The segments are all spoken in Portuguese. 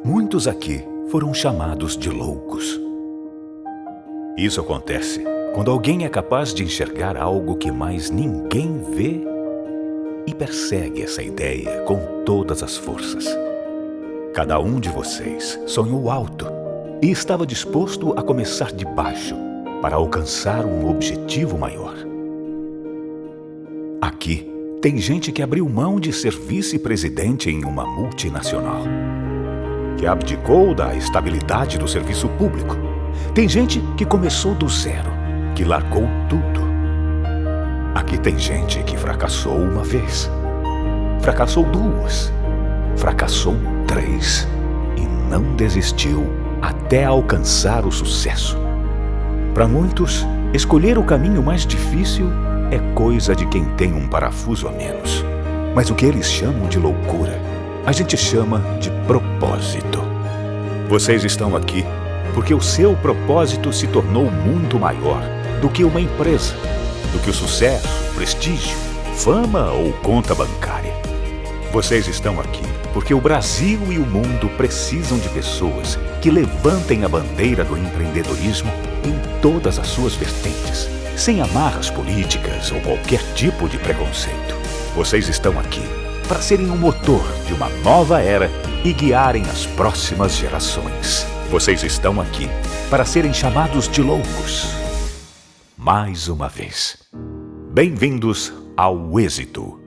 Muitos aqui foram chamados de loucos. Isso acontece quando alguém é capaz de enxergar algo que mais ninguém vê e persegue essa ideia com todas as forças. Cada um de vocês sonhou alto e estava disposto a começar de baixo para alcançar um objetivo maior. Aqui tem gente que abriu mão de ser vice-presidente em uma multinacional, que abdicou da estabilidade do serviço público. Tem gente que começou do zero, que largou tudo. Aqui tem gente que fracassou uma vez, fracassou duas, fracassou três e não desistiu até alcançar o sucesso. Para muitos, escolher o caminho mais difícil é coisa de quem tem um parafuso a menos. Mas o que eles chamam de loucura, a gente chama de propósito. Vocês estão aqui porque o seu propósito se tornou muito maior do que uma empresa, do que o sucesso, prestígio, fama ou conta bancária. Vocês estão aqui porque o Brasil e o mundo precisam de pessoas que levantem a bandeira do empreendedorismo em todas as suas vertentes, sem amarras políticas ou qualquer tipo de preconceito. Vocês estão aqui para serem o motor de uma nova era e guiarem as próximas gerações. Vocês estão aqui para serem chamados de loucos. Mais uma vez, bem-vindos ao êxito.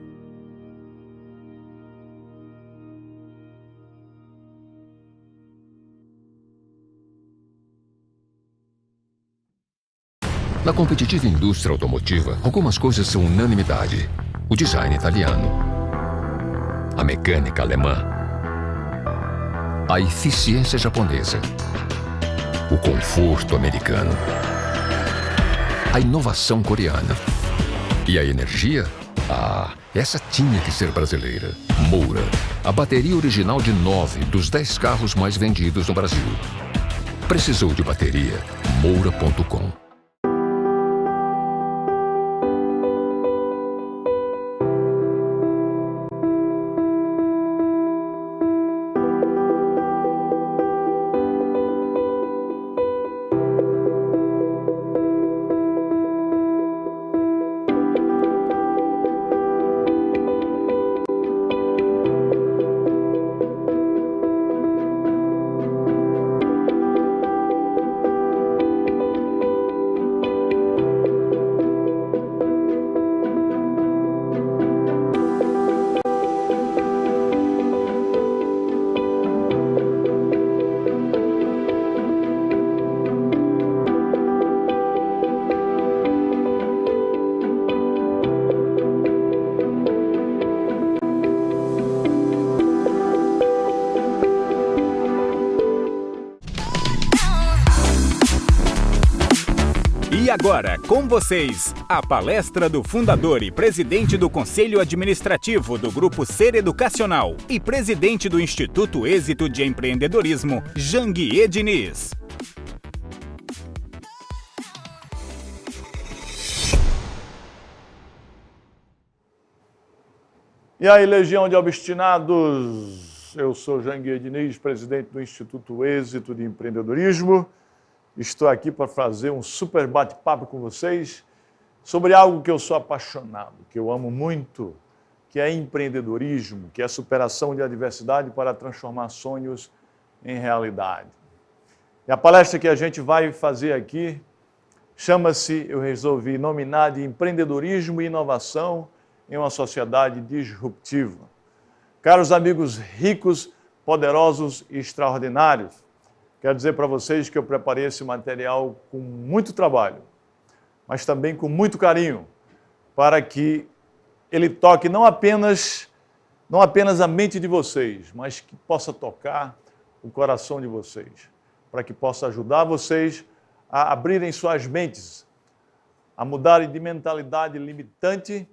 Na competitiva indústria automotiva, algumas coisas são unanimidade. O design italiano, a mecânica alemã, a eficiência japonesa, o conforto americano, a inovação coreana e a energia? Essa tinha que ser brasileira. Moura, a bateria original de 9 dos 10 carros mais vendidos no Brasil. Precisou de bateria? Moura.com. E agora, com vocês, a palestra do fundador e presidente do Conselho Administrativo do Grupo Ser Educacional e presidente do Instituto Êxito de Empreendedorismo, Janguier Diniz. E aí, legião de obstinados, eu sou Janguier Diniz, presidente do Instituto Êxito de Empreendedorismo. Estou aqui para fazer um super bate-papo com vocês sobre algo que eu sou apaixonado, que eu amo muito, que é empreendedorismo, que é superação de adversidade para transformar sonhos em realidade. E a palestra que a gente vai fazer aqui chama-se, eu resolvi nominar de Empreendedorismo e Inovação em uma Sociedade Disruptiva. Caros amigos ricos, poderosos e extraordinários, quero dizer para vocês que eu preparei esse material com muito trabalho, mas também com muito carinho, para que ele toque não apenas a mente de vocês, mas que possa tocar o coração de vocês, para que possa ajudar vocês a abrirem suas mentes, a mudarem de mentalidade limitante,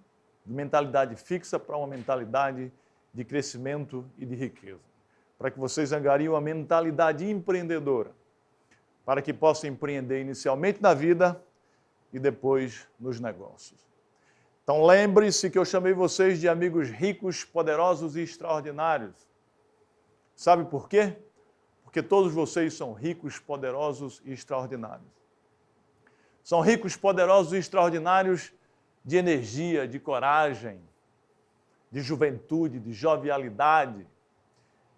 de mentalidade fixa para uma mentalidade de crescimento e de riqueza. Para que vocês angariem uma mentalidade empreendedora, para que possam empreender inicialmente na vida e depois nos negócios. Então lembre-se que eu chamei vocês de amigos ricos, poderosos e extraordinários. Sabe por quê? porque todos vocês são ricos, poderosos e extraordinários. São ricos, poderosos e extraordinários de energia, de coragem, de juventude, de jovialidade,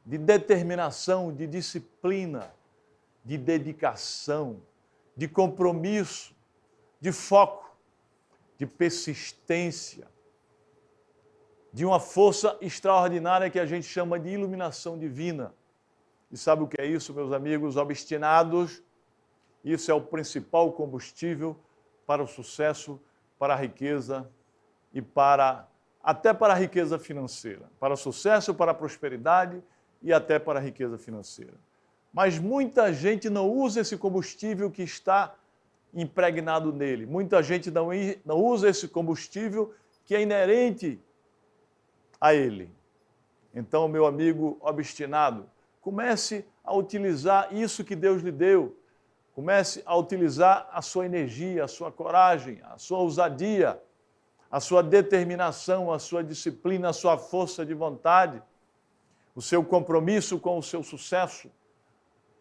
de determinação, de disciplina, de dedicação, de compromisso, de foco, de persistência, de uma força extraordinária que a gente chama de iluminação divina. E sabe o que é isso, meus amigos obstinados? Isso é o principal combustível para o sucesso, para a riqueza e até para a riqueza financeira. Para o sucesso, para a prosperidade e até para a riqueza financeira. Mas muita gente não usa esse combustível que está impregnado nele. Muita gente não usa esse combustível que é inerente a ele. Então, meu amigo obstinado, comece a utilizar isso que Deus lhe deu. Comece a utilizar a sua energia, a sua coragem, a sua ousadia, a sua determinação, a sua disciplina, a sua força de vontade, o seu compromisso com o seu sucesso,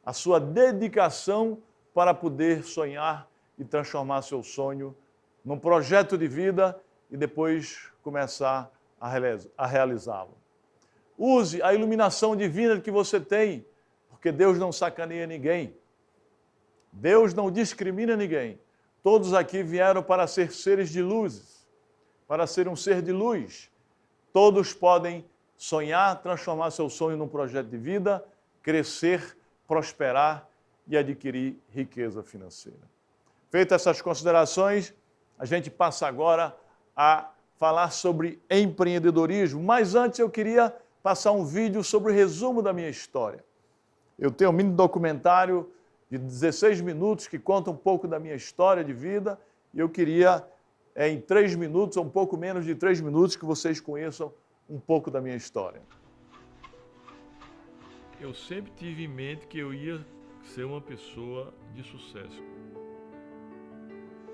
a sua dedicação para poder sonhar e transformar seu sonho num projeto de vida e depois começar a realizá-lo. Use a iluminação divina que você tem, porque Deus não sacaneia ninguém. Deus não discrimina ninguém. Todos aqui vieram para ser seres de luzes, para ser um ser de luz. Todos podem sonhar, transformar seu sonho num projeto de vida, crescer, prosperar e adquirir riqueza financeira. Feitas essas considerações, a gente passa agora a falar sobre empreendedorismo. Mas antes eu queria passar um vídeo sobre o resumo da minha história. Eu tenho um mini documentário de 16 minutos que conta um pouco da minha história de vida e eu queria, em 3 minutos, ou um pouco menos de 3 minutos, que vocês conheçam um pouco da minha história. Eu sempre tive em mente que eu ia ser uma pessoa de sucesso.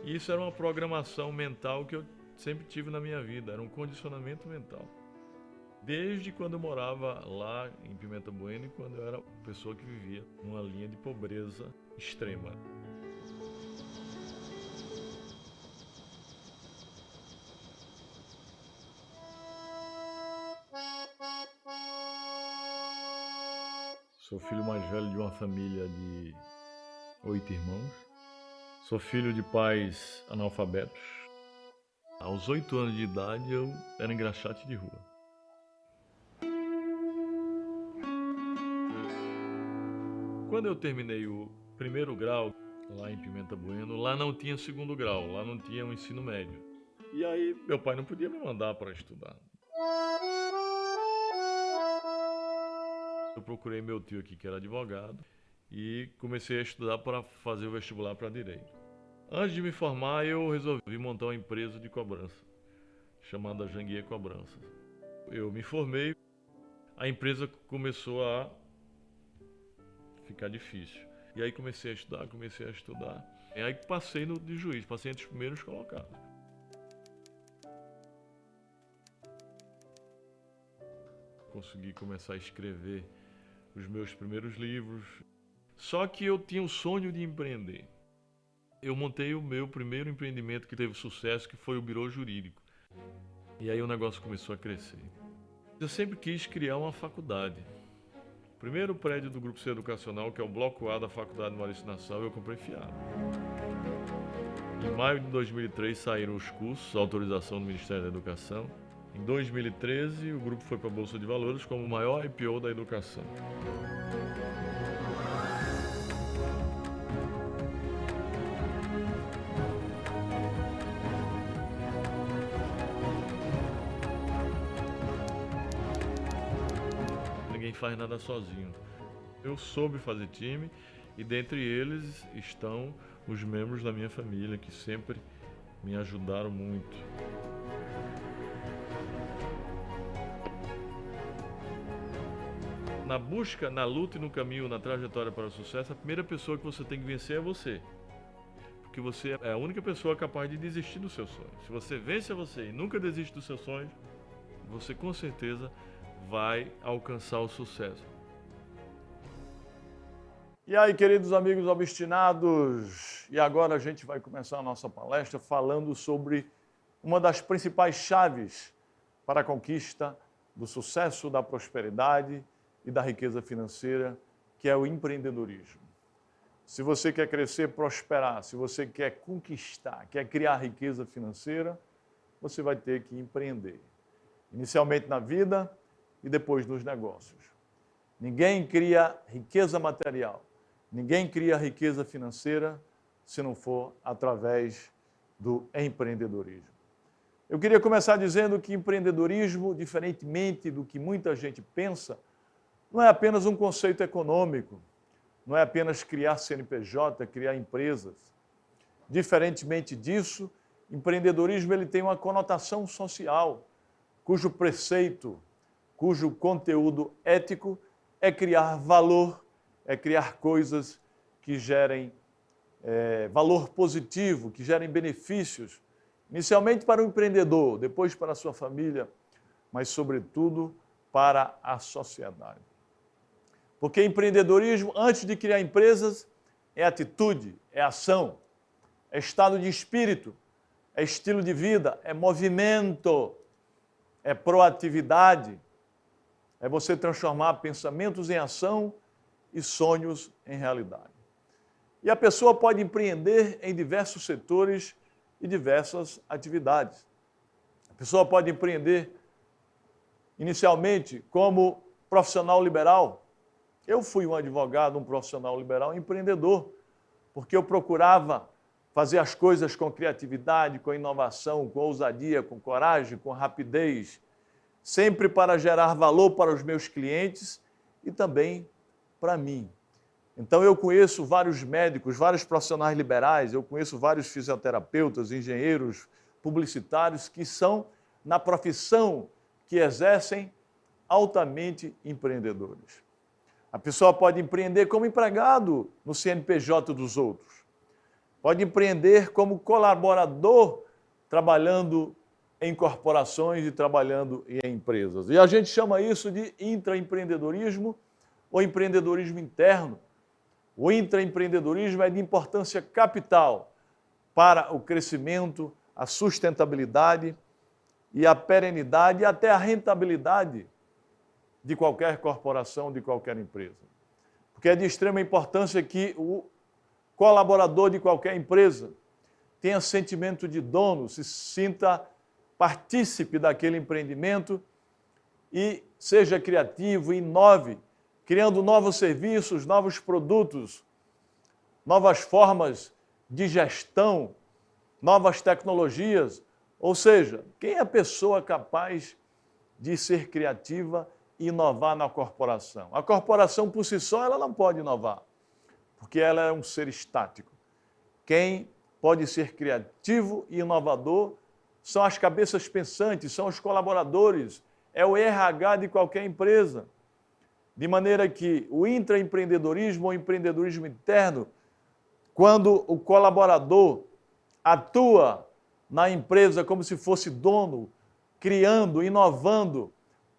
E isso era uma programação mental que eu sempre tive na minha vida, era um condicionamento mental. Desde quando eu morava lá em Pimenta Bueno e quando eu era pessoa que vivia numa linha de pobreza extrema. Sou filho mais velho de uma família de 8 irmãos. Sou filho de pais analfabetos. Aos 8 anos de idade eu era engraxate de rua. Quando eu terminei o primeiro grau, lá em Pimenta Bueno, lá não tinha segundo grau, lá não tinha o ensino médio. E aí meu pai não podia me mandar para estudar. Eu procurei meu tio aqui, que era advogado, e comecei a estudar para fazer o vestibular para direito. Antes de me formar, eu resolvi montar uma empresa de cobrança, chamada Janguier Cobranças. Eu me formei, a empresa começou a ficar difícil. E aí comecei a estudar. E aí passei de juiz, passei entre os primeiros colocados. Consegui começar a escrever os meus primeiros livros. Só que eu tinha o sonho de empreender. Eu montei o meu primeiro empreendimento que teve sucesso, que foi o Birô Jurídico. E aí o negócio começou a crescer. Eu sempre quis criar uma faculdade. O primeiro prédio do Grupo Ser Educacional, que é o Bloco A da Faculdade Maurício Nassau, eu comprei fiado. Em maio de 2003 saíram os cursos, a autorização do Ministério da Educação. Em 2013, o grupo foi para a Bolsa de Valores como o maior IPO da educação. Ninguém faz nada sozinho. Eu soube fazer time e dentre eles estão os membros da minha família que sempre me ajudaram muito. Na busca, na luta e no caminho, na trajetória para o sucesso, a primeira pessoa que você tem que vencer é você. Porque você é a única pessoa capaz de desistir dos seus sonhos. Se você vence a você e nunca desiste dos seus sonhos, você com certeza vai alcançar o sucesso. E aí, queridos amigos obstinados, e agora a gente vai começar a nossa palestra falando sobre uma das principais chaves para a conquista do sucesso, da prosperidade e da riqueza financeira, que é o empreendedorismo. Se você quer crescer, prosperar, se você quer conquistar, quer criar riqueza financeira, você vai ter que empreender. Inicialmente na vida e depois nos negócios. Ninguém cria riqueza material, ninguém cria riqueza financeira se não for através do empreendedorismo. Eu queria começar dizendo que empreendedorismo, diferentemente do que muita gente pensa, não é apenas um conceito econômico, não é apenas criar CNPJ, criar empresas. Diferentemente disso, empreendedorismo ele tem uma conotação social, cujo preceito, cujo conteúdo ético é criar valor, é criar coisas que gerem valor positivo, que gerem benefícios, inicialmente para o empreendedor, depois para a sua família, mas, sobretudo, para a sociedade. Porque empreendedorismo, antes de criar empresas, é atitude, é ação, é estado de espírito, é estilo de vida, é movimento, é proatividade, é você transformar pensamentos em ação e sonhos em realidade. E a pessoa pode empreender em diversos setores e diversas atividades. A pessoa pode empreender inicialmente como profissional liberal. Eu fui um advogado, um profissional liberal empreendedor, porque eu procurava fazer as coisas com criatividade, com inovação, com ousadia, com coragem, com rapidez, sempre para gerar valor para os meus clientes e também para mim. Então eu conheço vários médicos, vários profissionais liberais, eu conheço vários fisioterapeutas, engenheiros, publicitários que são, na profissão que exercem, altamente empreendedores. A pessoa pode empreender como empregado no CNPJ dos outros. Pode empreender como colaborador, trabalhando em corporações e trabalhando em empresas. E a gente chama isso de intraempreendedorismo ou empreendedorismo interno. O intraempreendedorismo é de importância capital para o crescimento, a sustentabilidade e a perenidade e até a rentabilidade de qualquer corporação, de qualquer empresa. Porque é de extrema importância que o colaborador de qualquer empresa tenha sentimento de dono, se sinta partícipe daquele empreendimento e seja criativo, inove, criando novos serviços, novos produtos, novas formas de gestão, novas tecnologias. Ou seja, quem é a pessoa capaz de ser criativa e inovar na corporação? A corporação, por si só, ela não pode inovar, porque ela é um ser estático. Quem pode ser criativo e inovador são as cabeças pensantes, são os colaboradores, é o RH de qualquer empresa. De maneira que o intraempreendedorismo ou empreendedorismo interno, quando o colaborador atua na empresa como se fosse dono, criando, inovando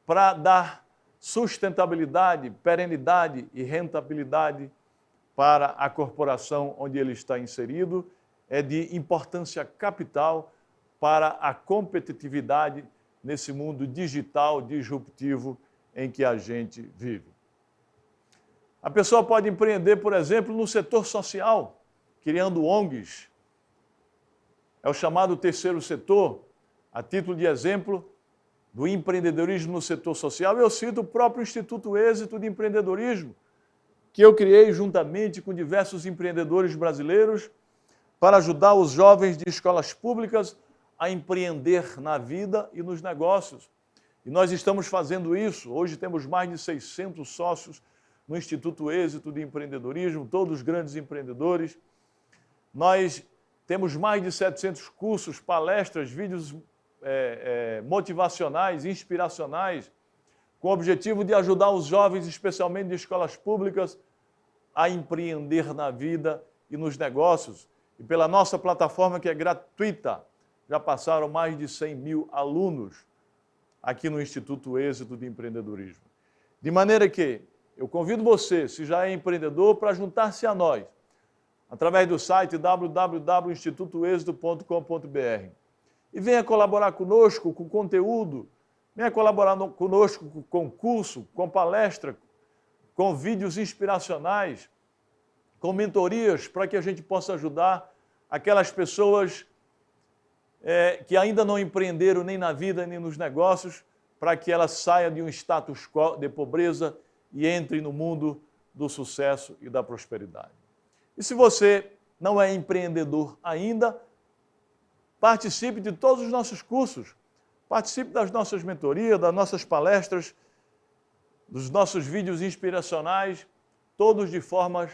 para dar sustentabilidade, perenidade e rentabilidade para a corporação onde ele está inserido, é de importância capital para a competitividade nesse mundo digital, disruptivo em que a gente vive. A pessoa pode empreender, por exemplo, no setor social, criando ONGs. É o chamado terceiro setor. A título de exemplo do empreendedorismo no setor social, eu cito o próprio Instituto Êxito de Empreendedorismo, que eu criei juntamente com diversos empreendedores brasileiros para ajudar os jovens de escolas públicas a empreender na vida e nos negócios. E nós estamos fazendo isso. Hoje temos mais de 600 sócios no Instituto Êxito de Empreendedorismo, todos grandes empreendedores. Nós temos mais de 700 cursos, palestras, vídeos motivacionais, inspiracionais, com o objetivo de ajudar os jovens, especialmente de escolas públicas, a empreender na vida e nos negócios. E pela nossa plataforma, que é gratuita, já passaram mais de 100 mil alunos aqui no Instituto Êxito de Empreendedorismo. De maneira que eu convido você, se já é empreendedor, para juntar-se a nós, através do site www.institutoexito.com.br. E venha colaborar conosco com conteúdo, venha colaborar conosco com concurso, com palestra, com vídeos inspiracionais, com mentorias, para que a gente possa ajudar aquelas pessoas que ainda não empreenderam nem na vida, nem nos negócios, para que elas saiam de um status quo de pobreza e entrem no mundo do sucesso e da prosperidade. E se você não é empreendedor ainda, participe de todos os nossos cursos, participe das nossas mentorias, das nossas palestras, dos nossos vídeos inspiracionais, todos de forma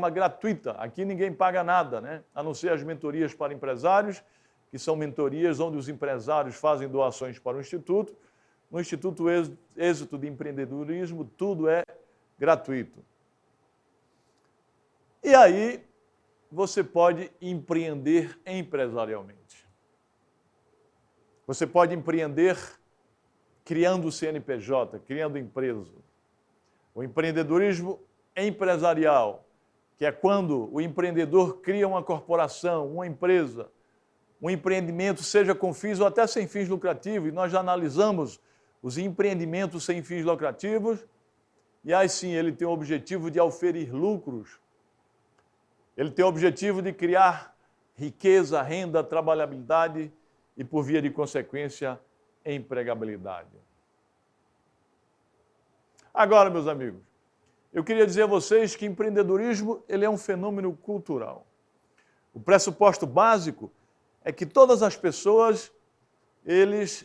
gratuita. Aqui ninguém paga nada, né? A não ser as mentorias para empresários, que são mentorias onde os empresários fazem doações para o Instituto. No Instituto Êxito de Empreendedorismo, tudo é gratuito. E aí, você pode empreender empresarialmente. Você pode empreender criando o CNPJ, criando empresa. O empreendedorismo empresarial, que é quando o empreendedor cria uma corporação, uma empresa, um empreendimento, seja com fins ou até sem fins lucrativos, e nós já analisamos os empreendimentos sem fins lucrativos, e aí sim ele tem o objetivo de auferir lucros, ele tem o objetivo de criar riqueza, renda, trabalhabilidade e, por via de consequência, empregabilidade. Agora, meus amigos, eu queria dizer a vocês que empreendedorismo ele é um fenômeno cultural. O pressuposto básico é que todas as pessoas,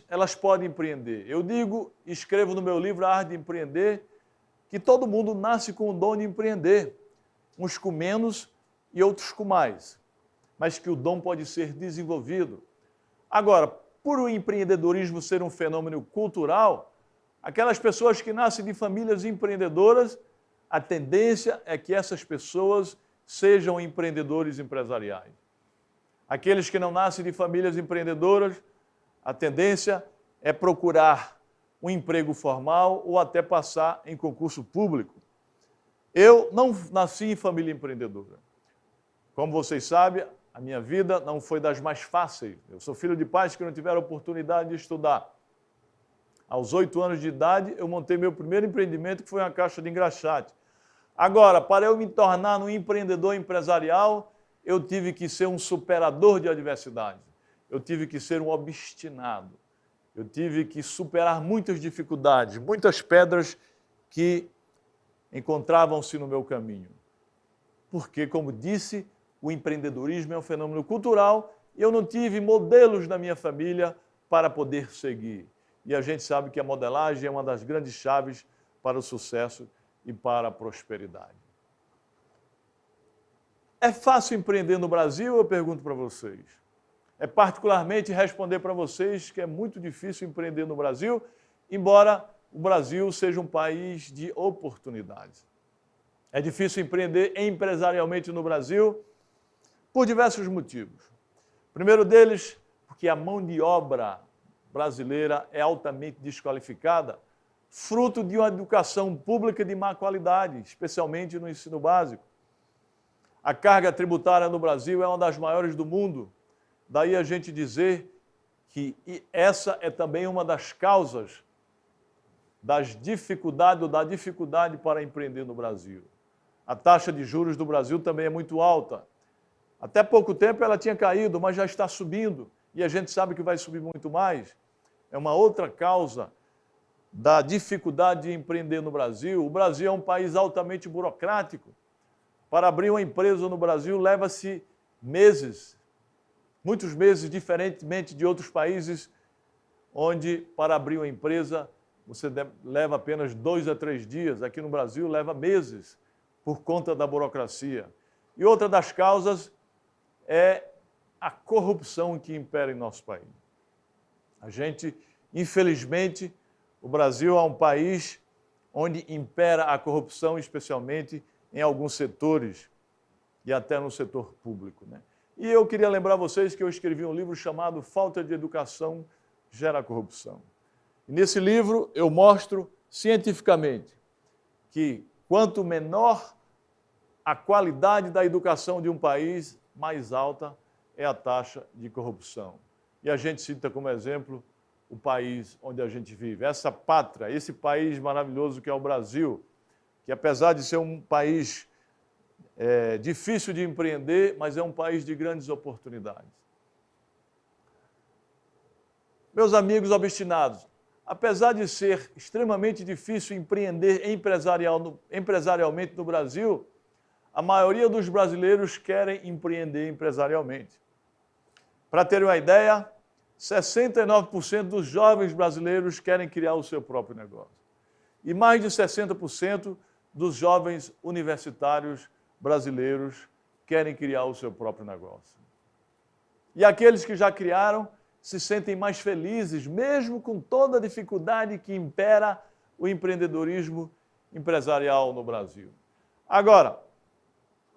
elas podem empreender. Eu digo, escrevo no meu livro A Arte de Empreender, que todo mundo nasce com o dom de empreender, uns com menos e outros com mais, mas que o dom pode ser desenvolvido. Agora, por o empreendedorismo ser um fenômeno cultural, aquelas pessoas que nascem de famílias empreendedoras, a tendência é que essas pessoas sejam empreendedores empresariais. Aqueles que não nascem de famílias empreendedoras, a tendência é procurar um emprego formal ou até passar em concurso público. Eu não nasci em família empreendedora. Como vocês sabem, a minha vida não foi das mais fáceis. Eu sou filho de pais que não tiveram oportunidade de estudar. Aos 8 anos de idade, eu montei meu primeiro empreendimento, que foi uma caixa de engraxate. Agora, para eu me tornar um empreendedor empresarial, eu tive que ser um superador de adversidades. Eu tive que ser um obstinado. Eu tive que superar muitas dificuldades, muitas pedras que encontravam-se no meu caminho. Porque, como disse, o empreendedorismo é um fenômeno cultural e eu não tive modelos na minha família para poder seguir. E a gente sabe que a modelagem é uma das grandes chaves para o sucesso e para a prosperidade. É fácil empreender no Brasil? Eu pergunto para vocês. É particularmente responder para vocês que é muito difícil empreender no Brasil, embora o Brasil seja um país de oportunidades. É difícil empreender empresarialmente no Brasil por diversos motivos. O primeiro deles, porque a mão de obra brasileira é altamente desqualificada, fruto de uma educação pública de má qualidade, especialmente no ensino básico. A carga tributária no Brasil é uma das maiores do mundo. Daí a gente dizer que essa é também uma das causas da dificuldade para empreender no Brasil. A taxa de juros do Brasil também é muito alta. Até pouco tempo ela tinha caído, mas já está subindo. E a gente sabe que vai subir muito mais. É uma outra causa da dificuldade de empreender no Brasil. O Brasil é um país altamente burocrático. Para abrir uma empresa no Brasil leva-se meses, muitos meses, diferentemente de outros países, onde para abrir uma empresa você leva apenas 2 a 3 dias. Aqui no Brasil leva meses, por conta da burocracia. E outra das causas é a corrupção que impera em nosso país. A gente, infelizmente, o Brasil é um país onde impera a corrupção, especialmente em alguns setores e até no setor público, né? E eu queria lembrar vocês que eu escrevi um livro chamado Falta de Educação Gera Corrupção. E nesse livro eu mostro cientificamente que quanto menor a qualidade da educação de um país, mais alta é a taxa de corrupção. E a gente cita como exemplo o país onde a gente vive, essa pátria, esse país maravilhoso que é o Brasil, que apesar de ser um país difícil de empreender, mas é um país de grandes oportunidades. Meus amigos obstinados, apesar de ser extremamente difícil empreender empresarialmente no Brasil, a maioria dos brasileiros querem empreender empresarialmente. Para ter uma ideia, 69% dos jovens brasileiros querem criar o seu próprio negócio. E mais de 60% dos jovens universitários brasileiros querem criar o seu próprio negócio. E aqueles que já criaram se sentem mais felizes, mesmo com toda a dificuldade que impera o empreendedorismo empresarial no Brasil. Agora,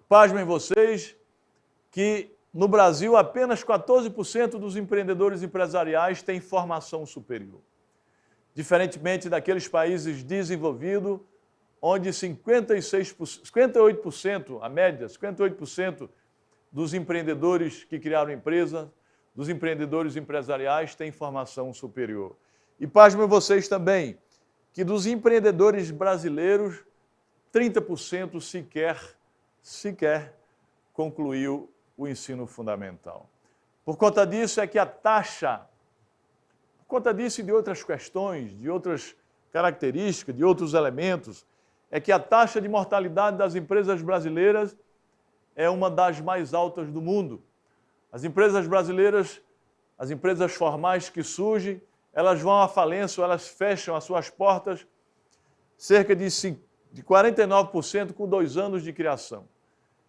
pasmem vocês que no Brasil apenas 14% dos empreendedores empresariais têm formação superior. Diferentemente daqueles países desenvolvidos, onde 58%, a média, 58% dos empreendedores que criaram empresas, dos empreendedores empresariais têm formação superior. E pasmem vocês também que dos empreendedores brasileiros, 30% sequer concluiu o ensino fundamental. Por conta disso é que a taxa, por conta disso e de outras questões, de outras características, de outros elementos, é que a taxa de mortalidade das empresas brasileiras é uma das mais altas do mundo. As empresas brasileiras, as empresas formais que surgem, elas vão à falência, elas fecham as suas portas, cerca de 49% com 2 anos de criação,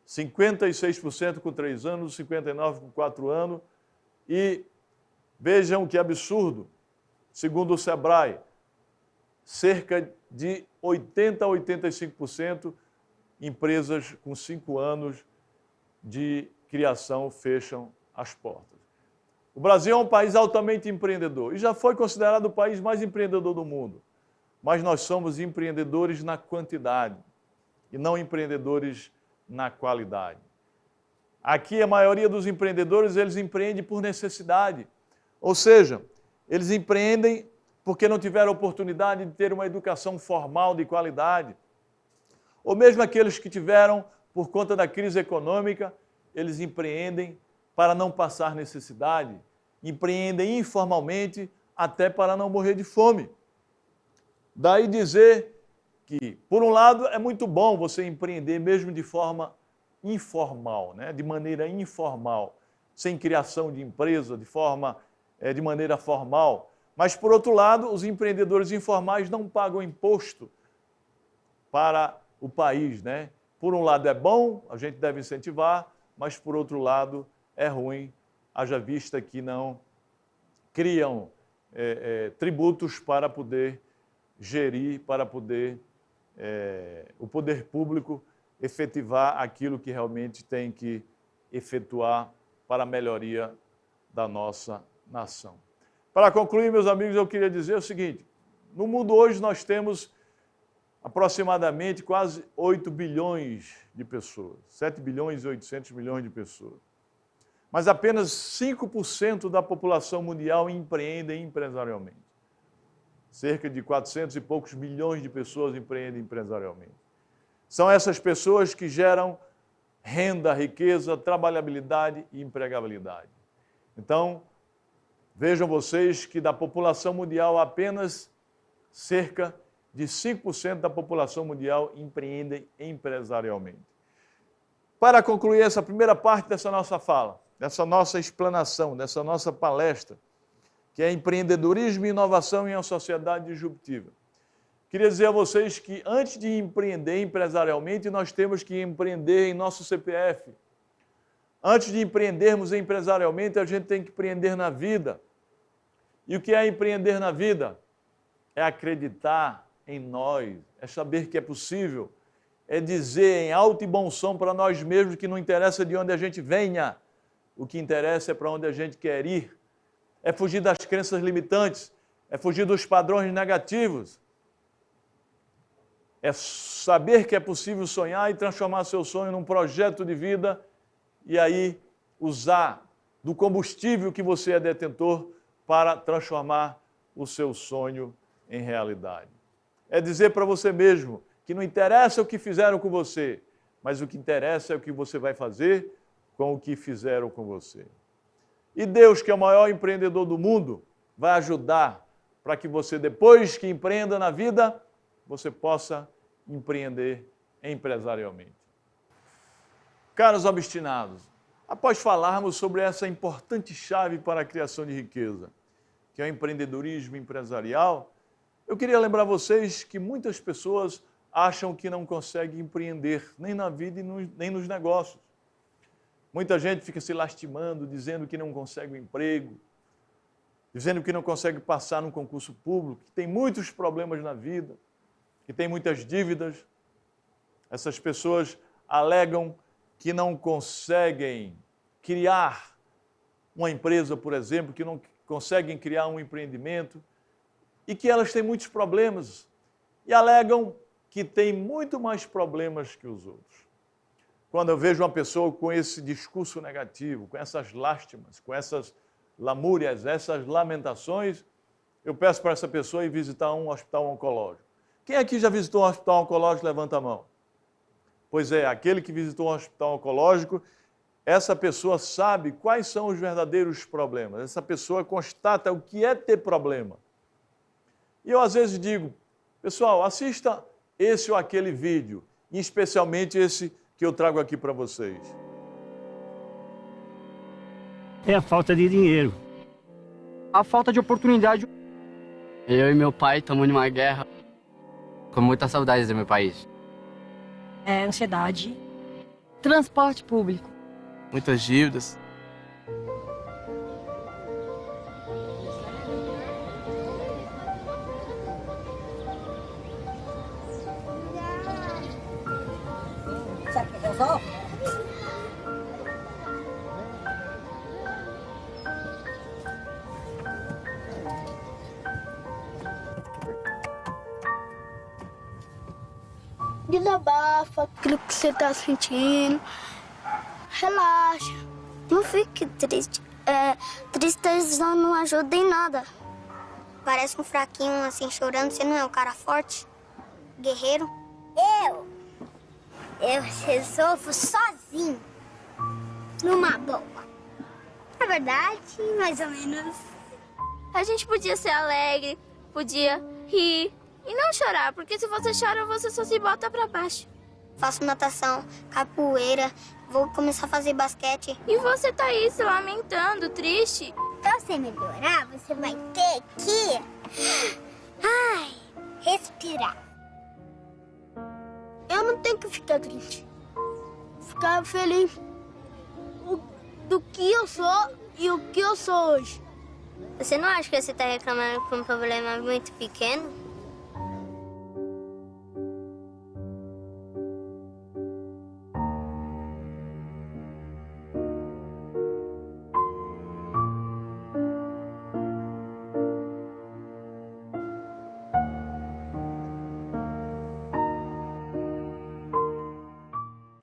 56% com 3 anos, 59% com 4 anos. E vejam que absurdo, segundo o Sebrae, cerca de 80% a 85% empresas com 5 anos de criação fecham as portas. O Brasil é um país altamente empreendedor e já foi considerado o país mais empreendedor do mundo. Mas nós somos empreendedores na quantidade e não empreendedores na qualidade. Aqui a maioria dos empreendedores, eles empreendem por necessidade. Ou seja, eles empreendem porque não tiveram oportunidade de ter uma educação formal de qualidade. Ou mesmo aqueles que tiveram, por conta da crise econômica, eles empreendem para não passar necessidade, empreendem informalmente até para não morrer de fome. Daí dizer que, por um lado, é muito bom você empreender mesmo de forma informal, né? De maneira informal, sem criação de empresa, de maneira formal. Mas, por outro lado, os empreendedores informais não pagam imposto para o país, né? Por um lado é bom, a gente deve incentivar, mas, por outro lado, é ruim, haja vista que não criam tributos para poder gerir, para poder o poder público efetivar aquilo que realmente tem que efetuar para a melhoria da nossa nação. Para concluir, meus amigos, eu queria dizer o seguinte: no mundo hoje nós temos aproximadamente quase 8 bilhões de pessoas, 7 bilhões e 800 milhões de pessoas. Mas apenas 5% da população mundial empreende empresarialmente. Cerca de 400 e poucos milhões de pessoas empreendem empresarialmente. São essas pessoas que geram renda, riqueza, trabalhabilidade e empregabilidade. Então, vejam vocês que da população mundial, apenas cerca de 5% da população mundial empreendem empresarialmente. Para concluir essa primeira parte dessa nossa fala, dessa nossa explanação, dessa nossa palestra, que é empreendedorismo e inovação em uma sociedade disruptiva. Queria dizer a vocês que antes de empreender empresarialmente, nós temos que empreender em nosso CPF. Antes de empreendermos empresarialmente, a gente tem que empreender na vida. E o que é empreender na vida? É acreditar em nós, é saber que é possível, é dizer em alto e bom som para nós mesmos que não interessa de onde a gente venha, o que interessa é para onde a gente quer ir. É fugir das crenças limitantes, é fugir dos padrões negativos. saber que é possível sonhar e transformar seu sonho num projeto de vida e aí usar do combustível que você é detentor para transformar o seu sonho em realidade. É dizer para você mesmo que não interessa o que fizeram com você, mas o que interessa é o que você vai fazer com o que fizeram com você. E Deus, que é o maior empreendedor do mundo, vai ajudar para que você, depois que empreenda na vida, você possa empreender empresarialmente. Caros obstinados, após falarmos sobre essa importante chave para a criação de riqueza, que é o empreendedorismo empresarial, eu queria lembrar vocês que muitas pessoas acham que não conseguem empreender nem na vida e nem nos negócios. Muita gente fica se lastimando, dizendo que não consegue um emprego, dizendo que não consegue passar num concurso público, que tem muitos problemas na vida, que tem muitas dívidas. Essas pessoas alegam que não conseguem criar uma empresa, por exemplo, que não conseguem criar um empreendimento e que elas têm muitos problemas e alegam que tem muito mais problemas que os outros. Quando eu vejo uma pessoa com esse discurso negativo, com essas lástimas, com essas lamúrias, essas lamentações, eu peço para essa pessoa ir visitar um hospital oncológico. Quem aqui já visitou um hospital oncológico, levanta a mão. Pois é, aquele que visitou um hospital oncológico, essa pessoa sabe quais são os verdadeiros problemas. Essa pessoa constata o que é ter problema. E eu às vezes digo, pessoal, assista esse ou aquele vídeo, e especialmente esse que eu trago aqui para vocês. É a falta de dinheiro. A falta de oportunidade. Eu e meu pai estamos numa guerra. Com muitas saudades do meu país. Ansiedade. Transporte público. Muitas dívidas. Sabe o que resolve? Desabafa aquilo que você tá sentindo. Relaxa. Não fique triste. Tristeza não ajuda em nada. Parece um fraquinho assim chorando. Você não é um cara forte? Guerreiro? Eu resolvo sozinho. Numa boa. É verdade, mais ou menos. A gente podia ser alegre, podia rir e não chorar, porque se você chora, você só se bota pra baixo. Faço natação, capoeira, vou começar a fazer basquete. E você tá aí se lamentando, triste. Pra você melhorar, você vai ter que... respirar. Eu não tenho que ficar triste. Ficar feliz do que eu sou e o que eu sou hoje. Você não acha que você tá reclamando por um problema muito pequeno?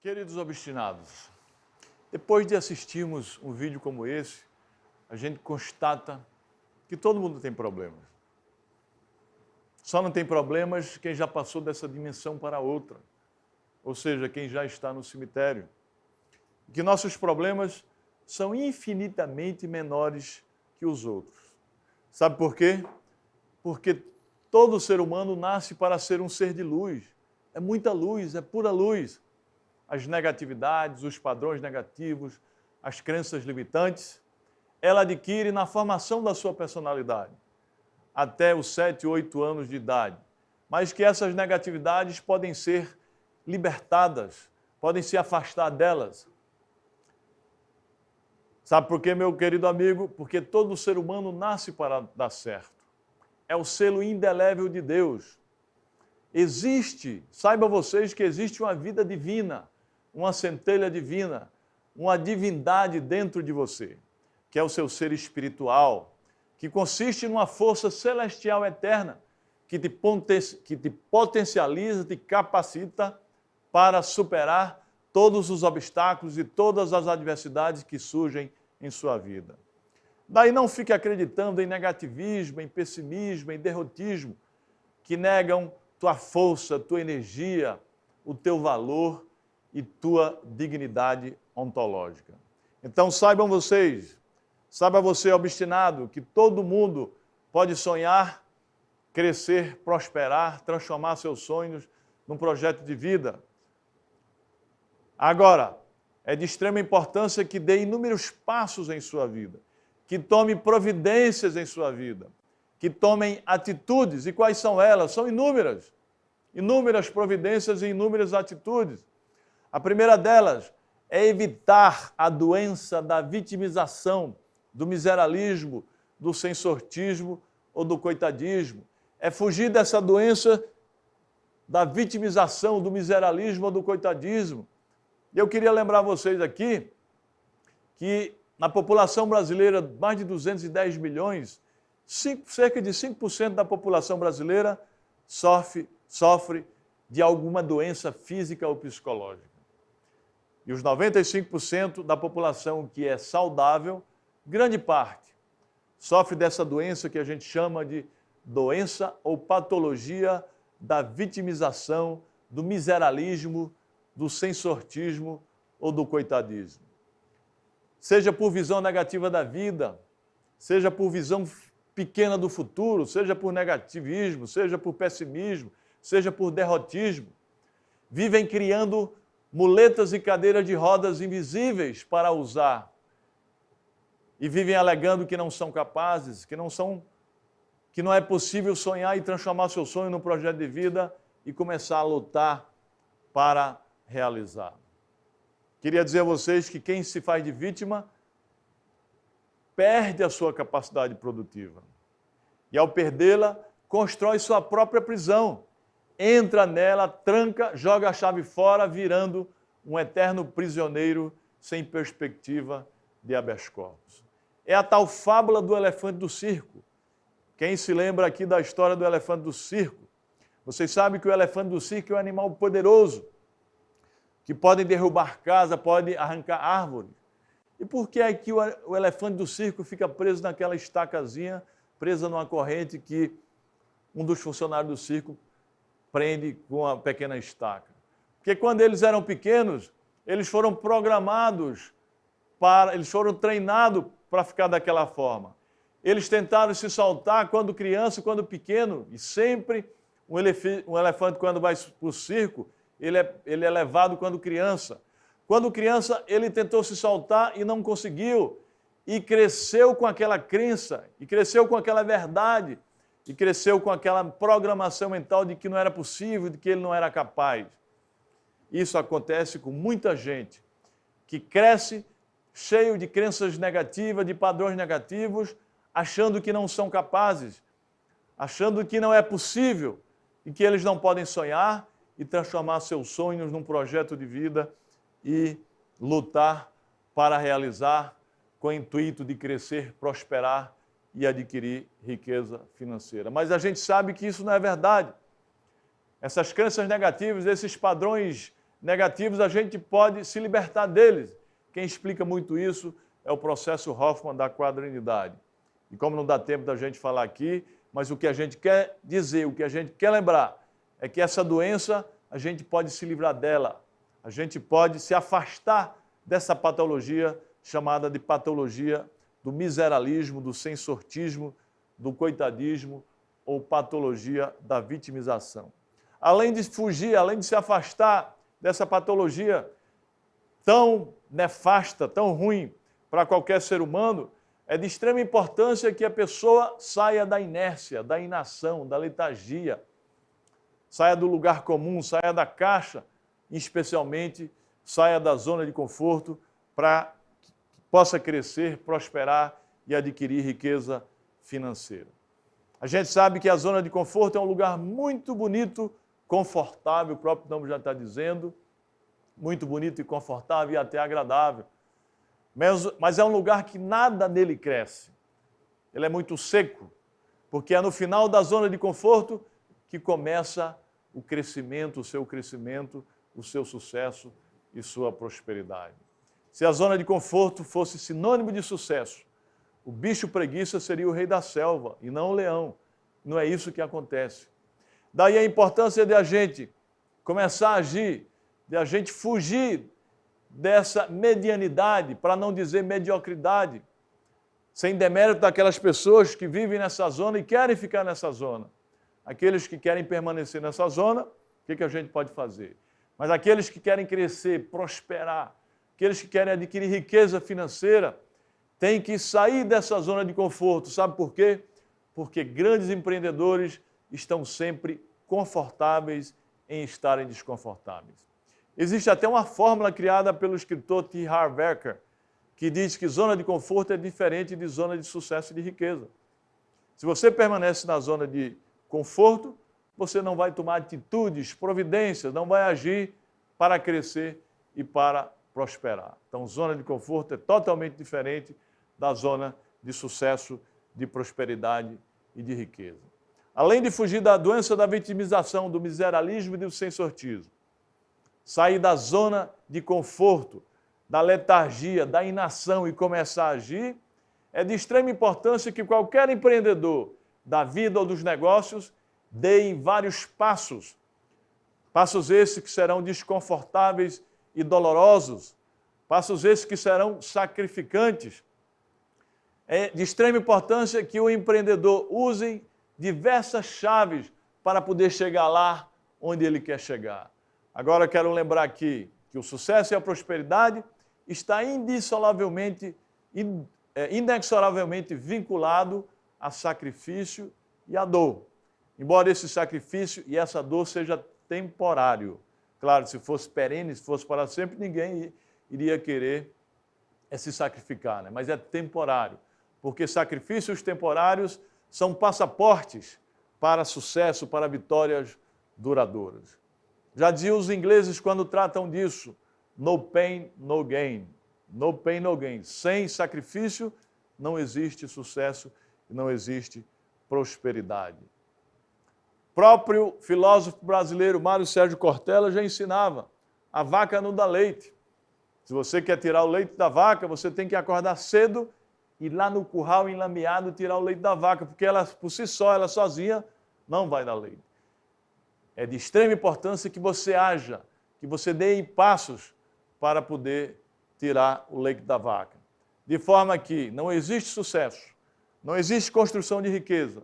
Queridos obstinados, depois de assistirmos um vídeo como esse, a gente constata que todo mundo tem problemas. Só não tem problemas quem já passou dessa dimensão para outra, ou seja, quem já está no cemitério. Que nossos problemas são infinitamente menores que os outros. Sabe por quê? Porque todo ser humano nasce para ser um ser de luz. É muita luz, é pura luz. As negatividades, os padrões negativos, as crenças limitantes, ela adquire na formação da sua personalidade, até os 7, 8 anos de idade. Mas que essas negatividades podem ser libertadas, podem se afastar delas. Sabe por quê, meu querido amigo? Porque todo ser humano nasce para dar certo. É o selo indelével de Deus. Existe, saiba vocês que existe uma vida divina, uma centelha divina, uma divindade dentro de você, que é o seu ser espiritual, que consiste numa força celestial eterna, que te potencializa, te capacita para superar todos os obstáculos e todas as adversidades que surgem em sua vida. Daí não fique acreditando em negativismo, em pessimismo, em derrotismo, que negam tua força, tua energia, o teu valor e tua dignidade ontológica. Então saiba você obstinado, que todo mundo pode sonhar, crescer, prosperar, transformar seus sonhos num projeto de vida. Agora, é de extrema importância que dê inúmeros passos em sua vida, que tome providências em sua vida, que tomem atitudes. E quais são elas? São inúmeras. Inúmeras providências e inúmeras atitudes. A primeira delas é evitar a doença da vitimização, do miseralismo, do sensortismo ou do coitadismo. É fugir dessa doença da vitimização, do miseralismo ou do coitadismo. E eu queria lembrar vocês aqui que na população brasileira, mais de 210 milhões, cerca de 5% da população brasileira sofre de alguma doença física ou psicológica. E os 95% da população que é saudável, grande parte, sofre dessa doença que a gente chama de doença ou patologia da vitimização, do miseralismo, do sensortismo ou do coitadismo. Seja por visão negativa da vida, seja por visão pequena do futuro, seja por negativismo, seja por pessimismo, seja por derrotismo, vivem criando muletas e cadeiras de rodas invisíveis para usar e vivem alegando que não são capazes, que não é possível sonhar e transformar seu sonho num projeto de vida e começar a lutar para realizar. Queria dizer a vocês que quem se faz de vítima perde a sua capacidade produtiva. E ao perdê-la, constrói sua própria prisão. Entra nela, tranca, joga a chave fora, virando um eterno prisioneiro sem perspectiva de habeas corpus. É a tal fábula do elefante do circo. Quem se lembra aqui da história do elefante do circo? Vocês sabem que o elefante do circo é um animal poderoso, que pode derrubar casa, pode arrancar árvores. E por que é que o elefante do circo fica preso naquela estacazinha, presa numa corrente que um dos funcionários do circo prende com uma pequena estaca? Porque quando eles eram pequenos, eles foram programados, eles foram treinados para ficar daquela forma. Eles tentaram se soltar quando criança, quando pequeno, e sempre um elefante, quando vai para o circo, ele é levado quando criança. Quando criança, ele tentou se soltar e não conseguiu, e cresceu com aquela crença, e cresceu com aquela verdade, e cresceu com aquela programação mental de que não era possível, de que ele não era capaz. Isso acontece com muita gente que cresce cheio de crenças negativas, de padrões negativos, achando que não são capazes, achando que não é possível e que eles não podem sonhar e transformar seus sonhos num projeto de vida e lutar para realizar com o intuito de crescer, prosperar e adquirir riqueza financeira. Mas a gente sabe que isso não é verdade. Essas crenças negativas, esses padrões negativos, a gente pode se libertar deles. Quem explica muito isso é o processo Hoffman da quadrinidade. E como não dá tempo da gente falar aqui, mas o que a gente quer dizer, o que a gente quer lembrar, é que essa doença, a gente pode se livrar dela. A gente pode se afastar dessa patologia chamada de patologia do miseralismo, do sensortismo, do coitadismo ou patologia da vitimização. Além de fugir, além de se afastar dessa patologia tão nefasta, tão ruim para qualquer ser humano, é de extrema importância que a pessoa saia da inércia, da inação, da letargia, saia do lugar comum, saia da caixa, e especialmente saia da zona de conforto para que possa crescer, prosperar e adquirir riqueza financeira. A gente sabe que a zona de conforto é um lugar muito bonito, confortável, o próprio nome já está dizendo, muito bonito e confortável e até agradável. Mas é um lugar que nada nele cresce. Ele é muito seco, porque é no final da zona de conforto que começa o crescimento, o seu sucesso e sua prosperidade. Se a zona de conforto fosse sinônimo de sucesso, o bicho preguiça seria o rei da selva e não o leão. Não é isso que acontece. Daí a importância de a gente começar a agir, de a gente fugir dessa medianidade, para não dizer mediocridade, sem demérito daquelas pessoas que vivem nessa zona e querem ficar nessa zona. Aqueles que querem permanecer nessa zona, o que a gente pode fazer? Mas aqueles que querem crescer, prosperar, aqueles que querem adquirir riqueza financeira, têm que sair dessa zona de conforto. Sabe por quê? Porque grandes empreendedores estão sempre confortáveis em estarem desconfortáveis. Existe até uma fórmula criada pelo escritor T. Harv Eker, que diz que zona de conforto é diferente de zona de sucesso e de riqueza. Se você permanece na zona de conforto, você não vai tomar atitudes, providências, não vai agir para crescer e para prosperar. Então, zona de conforto é totalmente diferente da zona de sucesso, de prosperidade e de riqueza. Além de fugir da doença da vitimização, do miseralismo e do sensortismo, sair da zona de conforto, da letargia, da inação e começar a agir, é de extrema importância que qualquer empreendedor da vida ou dos negócios dê vários passos. Passos esses que serão desconfortáveis e dolorosos, passos esses que serão sacrificantes. É de extrema importância que o empreendedor use diversas chaves para poder chegar lá onde ele quer chegar. Agora, quero lembrar aqui que o sucesso e a prosperidade está inexoravelmente vinculado a sacrifício e a dor. Embora esse sacrifício e essa dor seja temporário. Claro, se fosse perene, se fosse para sempre, ninguém iria querer se sacrificar, né? Mas é temporário, porque sacrifícios temporários são passaportes para sucesso, para vitórias duradouras. Já diziam os ingleses quando tratam disso, no pain, no gain. No pain, no gain. Sem sacrifício não existe sucesso e não existe prosperidade. O próprio filósofo brasileiro Mário Sérgio Cortella já ensinava, a vaca não dá leite. Se você quer tirar o leite da vaca, você tem que acordar cedo e ir lá no curral enlameado tirar o leite da vaca, porque ela, por si só, ela sozinha, não vai dar leite. É de extrema importância que você haja, que você dê passos para poder tirar o leite da vaca. De forma que não existe sucesso, não existe construção de riqueza,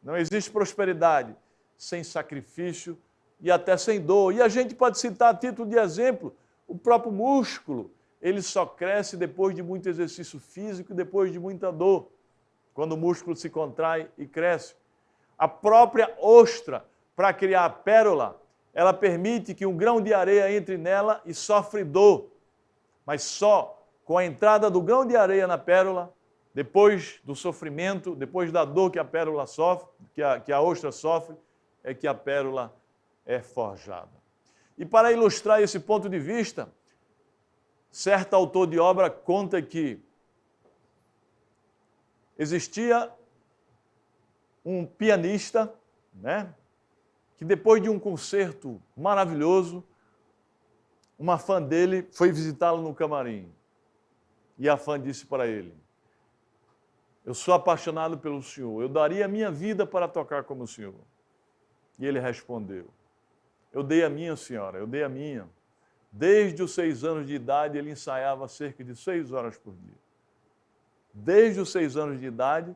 não existe prosperidade sem sacrifício e até sem dor. E a gente pode citar a título de exemplo, o próprio músculo, ele só cresce depois de muito exercício físico e depois de muita dor, quando o músculo se contrai e cresce. A própria ostra, para criar a pérola, ela permite que um grão de areia entre nela e sofre dor. Mas só com a entrada do grão de areia na pérola, depois do sofrimento, depois da dor que a pérola sofre, que a ostra sofre, é que a pérola é forjada. E para ilustrar esse ponto de vista, certo autor de obra conta que existia um pianista, né, que depois de um concerto maravilhoso, uma fã dele foi visitá-lo no camarim. E a fã disse para ele, eu sou apaixonado pelo senhor, eu daria a minha vida para tocar como o senhor. E ele respondeu, eu dei a minha, senhora, eu dei a minha. Desde os 6 anos de idade, ele ensaiava cerca de 6 horas por dia. Desde os 6 anos de idade,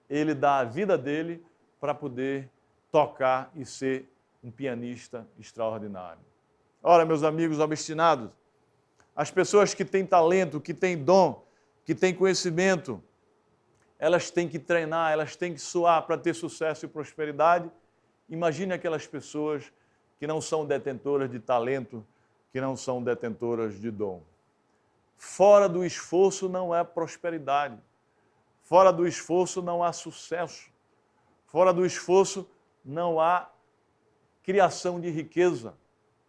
ele dá a vida dele para poder tocar e ser um pianista extraordinário. Ora, meus amigos obstinados, as pessoas que têm talento, que têm dom, que têm conhecimento, elas têm que treinar, elas têm que suar para ter sucesso e prosperidade. Imagine aquelas pessoas que não são detentoras de talento, que não são detentoras de dom. Fora do esforço não há prosperidade. Fora do esforço não há sucesso. Fora do esforço não há criação de riqueza,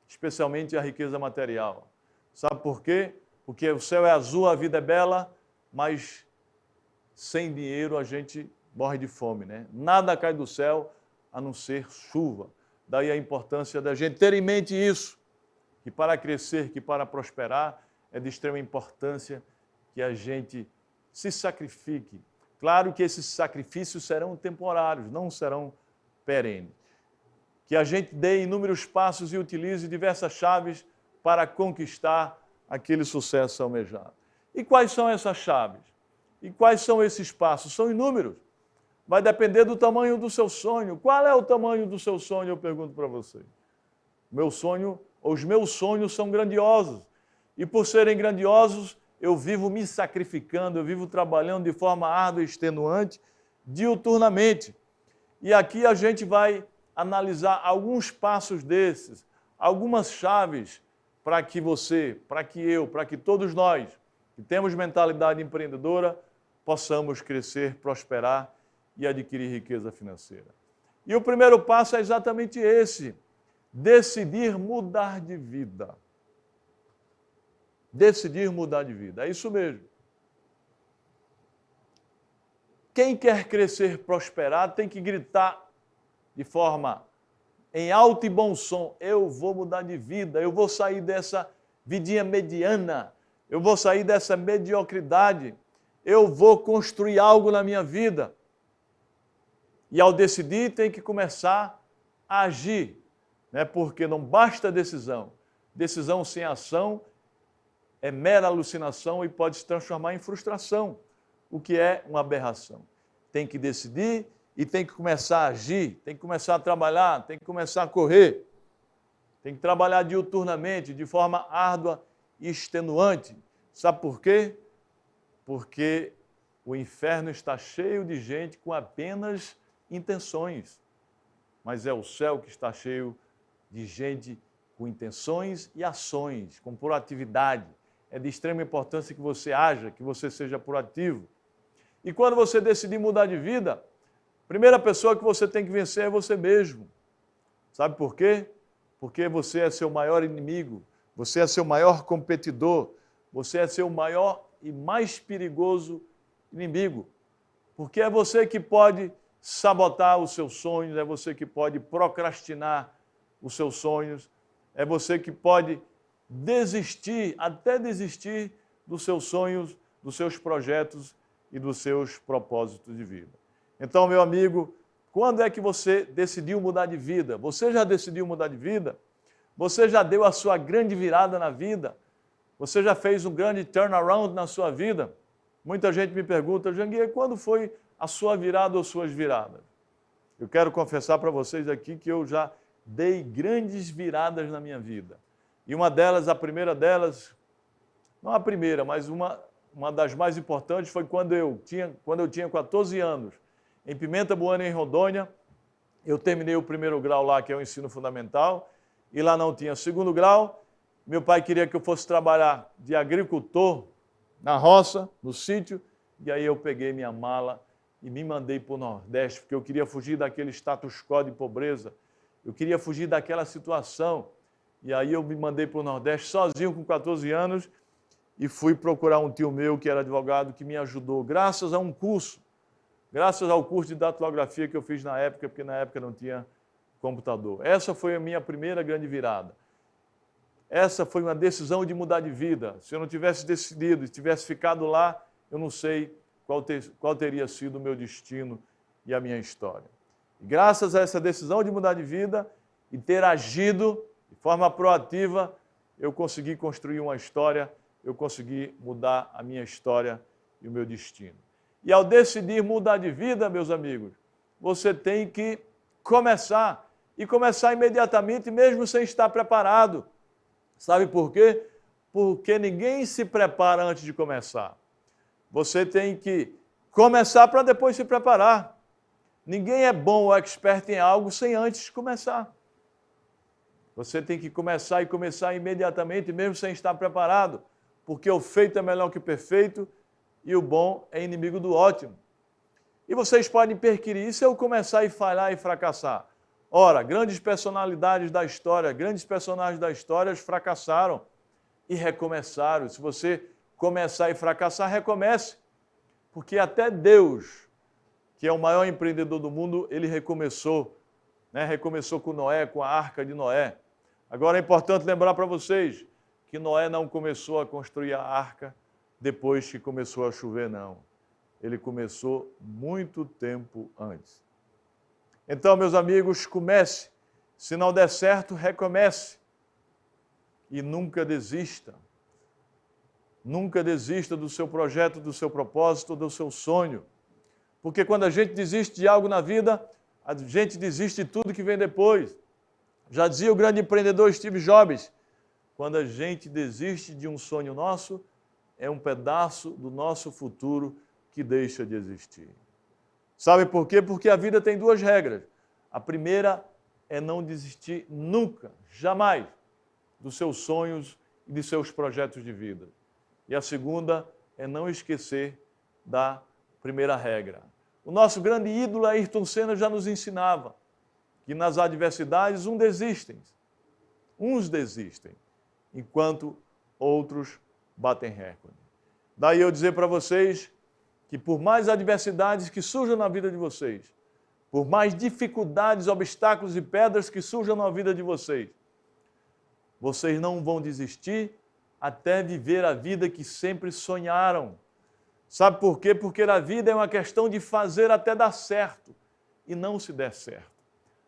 especialmente a riqueza material. Sabe por quê? Porque o céu é azul, a vida é bela, mas sem dinheiro a gente morre de fome, né? Nada cai do céu, a não ser chuva. Daí a importância da gente ter em mente isso, que para crescer, que para prosperar, é de extrema importância que a gente se sacrifique. Claro que esses sacrifícios serão temporários, não serão perenes. Que a gente dê inúmeros passos e utilize diversas chaves para conquistar aquele sucesso almejado. E quais são essas chaves? E quais são esses passos? São inúmeros. Vai depender do tamanho do seu sonho. Qual é o tamanho do seu sonho, eu pergunto para você. Os meus sonhos são grandiosos. E por serem grandiosos, eu vivo me sacrificando, eu vivo trabalhando de forma árdua e extenuante, diuturnamente. E aqui a gente vai analisar alguns passos desses, algumas chaves para que você, para que eu, para que todos nós, que temos mentalidade empreendedora, possamos crescer, prosperar e adquirir riqueza financeira. E o primeiro passo é exatamente esse: decidir mudar de vida. Decidir mudar de vida, é isso mesmo. Quem quer crescer, prosperar, tem que gritar de forma em alto e bom som: eu vou mudar de vida, eu vou sair dessa vidinha mediana, eu vou sair dessa mediocridade, eu vou construir algo na minha vida. E ao decidir, tem que começar a agir, né? Porque não basta decisão. Decisão sem ação é mera alucinação e pode se transformar em frustração, o que é uma aberração. Tem que decidir e tem que começar a agir, tem que começar a trabalhar, tem que começar a correr, tem que trabalhar diuturnamente, de forma árdua e extenuante. Sabe por quê? Porque o inferno está cheio de gente com apenas intenções, mas é o céu que está cheio de gente com intenções e ações, com proatividade. É de extrema importância que você haja, que você seja proativo. E quando você decidir mudar de vida, a primeira pessoa que você tem que vencer é você mesmo. Sabe por quê? Porque você é seu maior inimigo, você é seu maior competidor, você é seu maior e mais perigoso inimigo. Porque é você que pode sabotar os seus sonhos, é você que pode procrastinar os seus sonhos, é você que pode desistir, até desistir dos seus sonhos, dos seus projetos e dos seus propósitos de vida. Então, meu amigo, quando é que você decidiu mudar de vida? Você já decidiu mudar de vida? Você já deu a sua grande virada na vida? Você já fez um grande turnaround na sua vida? Muita gente me pergunta: Janguier, quando foi a sua virada ou suas viradas? Eu quero confessar para vocês aqui que eu já dei grandes viradas na minha vida. E uma delas, a primeira delas, não a primeira, mas uma das mais importantes foi quando eu tinha 14 anos. Em Pimenta Buana, em Rondônia, eu terminei o primeiro grau lá, que é o ensino fundamental, e lá não tinha segundo grau. Meu pai queria que eu fosse trabalhar de agricultor na roça, no sítio, e aí eu peguei minha mala e me mandei para o Nordeste, porque eu queria fugir daquele status quo de pobreza, eu queria fugir daquela situação. E aí eu me mandei para o Nordeste sozinho com 14 anos e fui procurar um tio meu que era advogado, que me ajudou, graças a um curso, graças ao curso de datilografia que eu fiz na época, porque na época não tinha computador. Essa foi a minha primeira grande virada. Essa foi uma decisão de mudar de vida. Se eu não tivesse decidido, se tivesse ficado lá, eu não sei qual teria sido o meu destino e a minha história. E graças a essa decisão de mudar de vida e ter agido de forma proativa, eu consegui construir uma história, eu consegui mudar a minha história e o meu destino. E ao decidir mudar de vida, meus amigos, você tem que começar, e começar imediatamente, mesmo sem estar preparado. Sabe por quê? Porque ninguém se prepara antes de começar. Você tem que começar para depois se preparar. Ninguém é bom ou expert em algo sem antes começar. Você tem que começar e começar imediatamente, mesmo sem estar preparado, porque o feito é melhor que o perfeito e o bom é inimigo do ótimo. E vocês podem perquirir, e se eu começar e falhar e fracassar? Ora, grandes personalidades da história, grandes personagens da história fracassaram e recomeçaram. Se você começar e fracassar, recomece. Porque até Deus, que é o maior empreendedor do mundo, ele recomeçou né? Recomeçou com Noé, com a Arca de Noé. Agora é importante lembrar para vocês que Noé não começou a construir a arca depois que começou a chover, não. Ele começou muito tempo antes. Então, meus amigos, comece. Se não der certo, recomece. E nunca desista. Nunca desista do seu projeto, do seu propósito, do seu sonho. Porque quando a gente desiste de algo na vida, a gente desiste de tudo que vem depois. Já dizia o grande empreendedor Steve Jobs, quando a gente desiste de um sonho nosso, é um pedaço do nosso futuro que deixa de existir. Sabe por quê? Porque a vida tem duas regras. A primeira é não desistir nunca, jamais, dos seus sonhos e de seus projetos de vida. E a segunda é não esquecer da primeira regra. O nosso grande ídolo Ayrton Senna já nos ensinava que nas adversidades uns desistem, enquanto outros batem recorde. Daí eu dizer para vocês que por mais adversidades que surjam na vida de vocês, por mais dificuldades, obstáculos e pedras que surjam na vida de vocês, vocês não vão desistir até viver a vida que sempre sonharam. Sabe por quê? Porque a vida é uma questão de fazer até dar certo e não se der certo.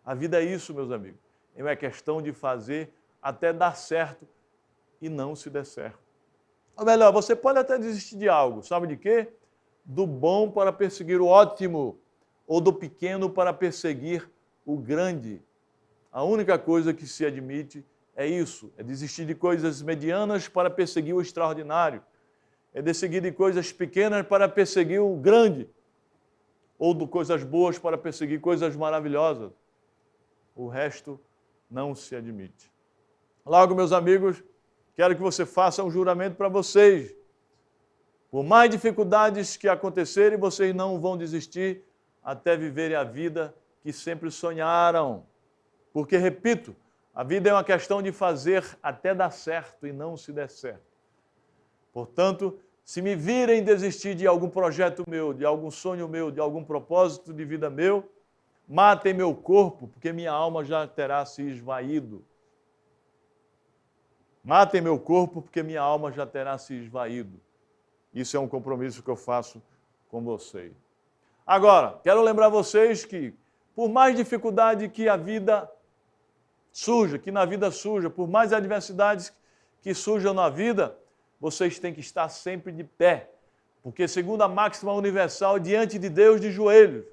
A vida é isso, meus amigos. É uma questão de fazer até dar certo e não se der certo. Ou melhor, você pode até desistir de algo. Sabe de quê? Do bom para perseguir o ótimo ou do pequeno para perseguir o grande. A única coisa que se admite é isso, é desistir de coisas medianas para perseguir o extraordinário. É desistir de coisas pequenas para perseguir o grande. Ou de coisas boas para perseguir coisas maravilhosas. O resto não se admite. Logo, meus amigos, quero que você faça um juramento para vocês. Por mais dificuldades que acontecerem, vocês não vão desistir até viverem a vida que sempre sonharam. Porque, repito, a vida é uma questão de fazer até dar certo e não se der certo. Portanto, se me virem desistir de algum projeto meu, de algum sonho meu, de algum propósito de vida meu, matem meu corpo, porque minha alma já terá se esvaído. Matem meu corpo, porque minha alma já terá se esvaído. Isso é um compromisso que eu faço com vocês. Agora, quero lembrar vocês que, por mais dificuldade que a vida surja, que na vida surja, por mais adversidades que surjam na vida, vocês têm que estar sempre de pé. Porque, segundo a máxima universal, diante de Deus de joelhos,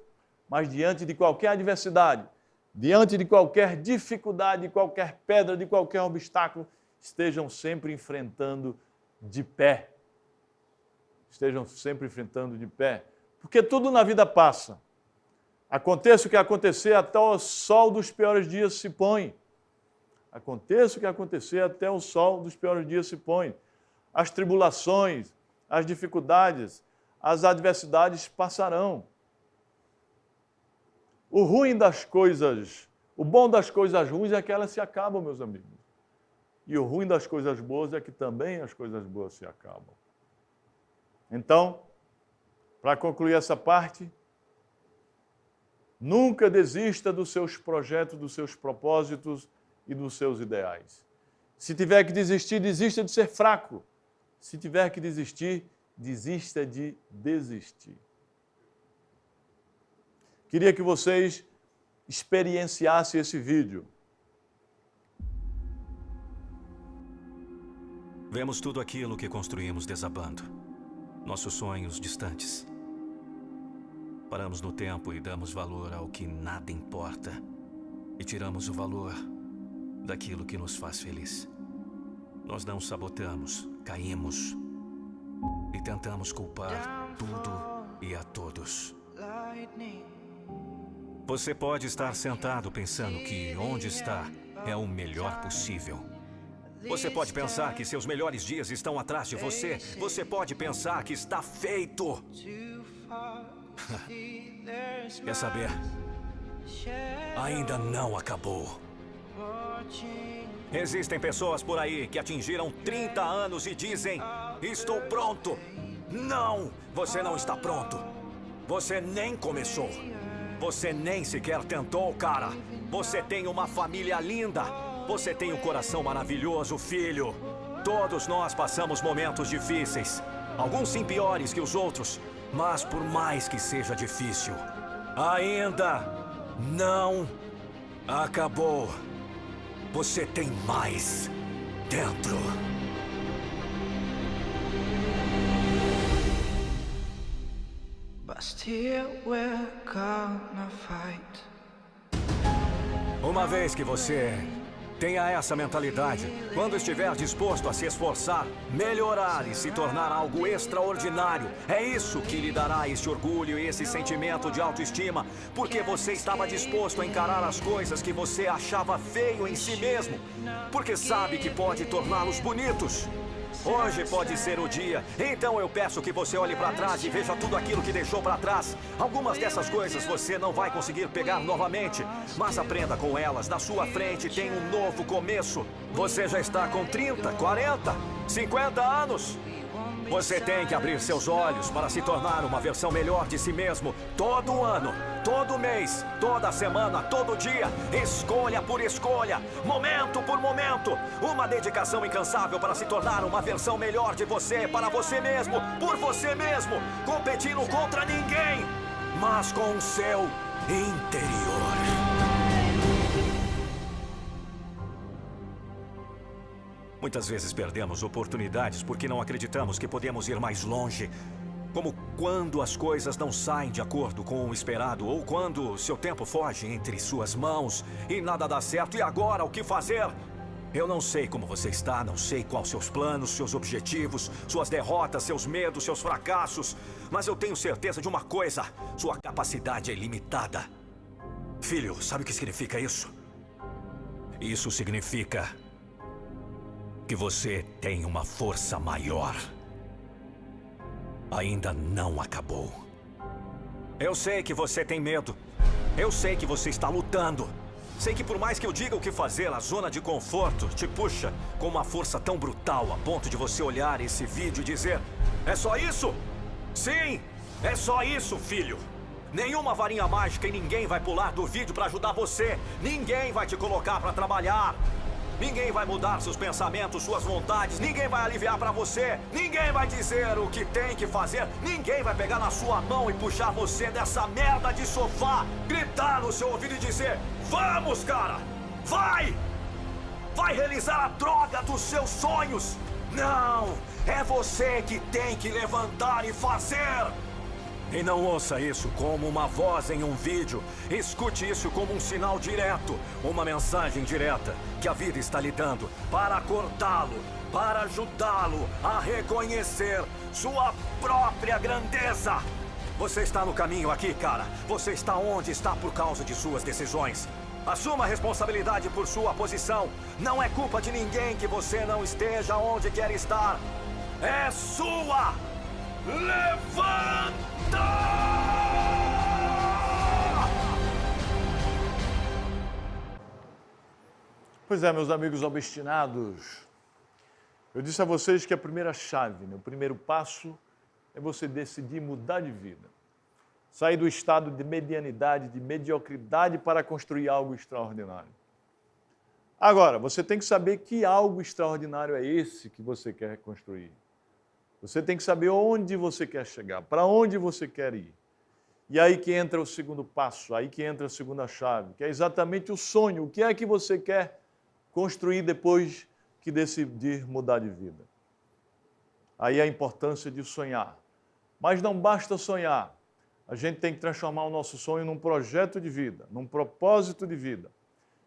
mas diante de qualquer adversidade, diante de qualquer dificuldade, de qualquer pedra, de qualquer obstáculo, estejam sempre enfrentando de pé. Estejam sempre enfrentando de pé. Porque tudo na vida passa. Aconteça o que acontecer, até o sol dos piores dias se põe. Aconteça o que acontecer, até o sol dos piores dias se põe. As tribulações, as dificuldades, as adversidades passarão. O ruim das coisas, o bom das coisas ruins é que elas se acabam, meus amigos. E o ruim das coisas boas é que também as coisas boas se acabam. Então, para concluir essa parte, nunca desista dos seus projetos, dos seus propósitos e dos seus ideais. Se tiver que desistir, desista de ser fraco. Se tiver que desistir, desista de desistir. Queria que vocês experienciassem esse vídeo. Vemos tudo aquilo que construímos desabando. Nossos sonhos distantes. Paramos no tempo e damos valor ao que nada importa. E tiramos o valor daquilo que nos faz feliz. Nós não sabotamos, caímos. E tentamos culpar tudo e a todos. Você pode estar sentado pensando que onde está é o melhor possível. Você pode pensar que seus melhores dias estão atrás de você. Você pode pensar que está feito. Quer saber? Ainda não acabou. Existem pessoas por aí que atingiram 30 anos e dizem: estou pronto. Não, você não está pronto. Você nem começou. Você nem sequer tentou, cara. Você tem uma família linda. Você tem um coração maravilhoso, filho. Todos nós passamos momentos difíceis. Alguns sim piores que os outros. Mas por mais que seja difícil, ainda não acabou. Você tem mais dentro. Uma vez que você tenha essa mentalidade, quando estiver disposto a se esforçar, melhorar e se tornar algo extraordinário, é isso que lhe dará esse orgulho e esse sentimento de autoestima, porque você estava disposto a encarar as coisas que você achava feio em si mesmo, porque sabe que pode torná-los bonitos. Hoje pode ser o dia, então eu peço que você olhe para trás e veja tudo aquilo que deixou para trás. Algumas dessas coisas você não vai conseguir pegar novamente, mas aprenda com elas. Na sua frente tem um novo começo. Você já está com 30, 40, 50 anos. Você tem que abrir seus olhos para se tornar uma versão melhor de si mesmo. Todo ano, todo mês, toda semana, todo dia. Escolha por escolha, momento por momento. Uma dedicação incansável para se tornar uma versão melhor de você, para você mesmo, por você mesmo. Competindo contra ninguém, mas com o seu interior. Muitas vezes perdemos oportunidades porque não acreditamos que podemos ir mais longe. Como quando as coisas não saem de acordo com o esperado, ou quando seu tempo foge entre suas mãos e nada dá certo. E agora, o que fazer? Eu não sei como você está, não sei quais seus planos, seus objetivos, suas derrotas, seus medos, seus fracassos. Mas eu tenho certeza de uma coisa: sua capacidade é ilimitada. Filho, sabe o que significa isso? Isso significa que você tem uma força maior. Ainda não acabou. Eu sei que você tem medo. Eu sei que você está lutando. Sei que por mais que eu diga o que fazer, a zona de conforto te puxa com uma força tão brutal a ponto de você olhar esse vídeo e dizer: é só isso? Sim, é só isso, filho. Nenhuma varinha mágica e ninguém vai pular do vídeo para ajudar você. Ninguém vai te colocar para trabalhar. Ninguém vai mudar seus pensamentos, suas vontades. Ninguém vai aliviar pra você. Ninguém vai dizer o que tem que fazer. Ninguém vai pegar na sua mão e puxar você dessa merda de sofá, gritar no seu ouvido e dizer: vamos, cara! Vai! Vai realizar a droga dos seus sonhos! Não! É você que tem que levantar e fazer! E não ouça isso como uma voz em um vídeo. Escute isso como um sinal direto, uma mensagem direta que a vida está lhe dando para acordá-lo, para ajudá-lo a reconhecer sua própria grandeza. Você está no caminho aqui, cara. Você está onde está por causa de suas decisões. Assuma a responsabilidade por sua posição. Não é culpa de ninguém que você não esteja onde quer estar. É sua! Levanta! Pois é, meus amigos obstinados, eu disse a vocês que a primeira chave, o primeiro passo é você decidir mudar de vida. Sair do estado de medianidade, de mediocridade para construir algo extraordinário. Agora, você tem que saber que algo extraordinário é esse que você quer construir. Você tem que saber onde você quer chegar, para onde você quer ir. E aí que entra o segundo passo, aí que entra a segunda chave, que é exatamente o sonho. O que é que você quer construir depois que decidir mudar de vida? Aí a importância de sonhar. Mas não basta sonhar. A gente tem que transformar o nosso sonho num projeto de vida, num propósito de vida.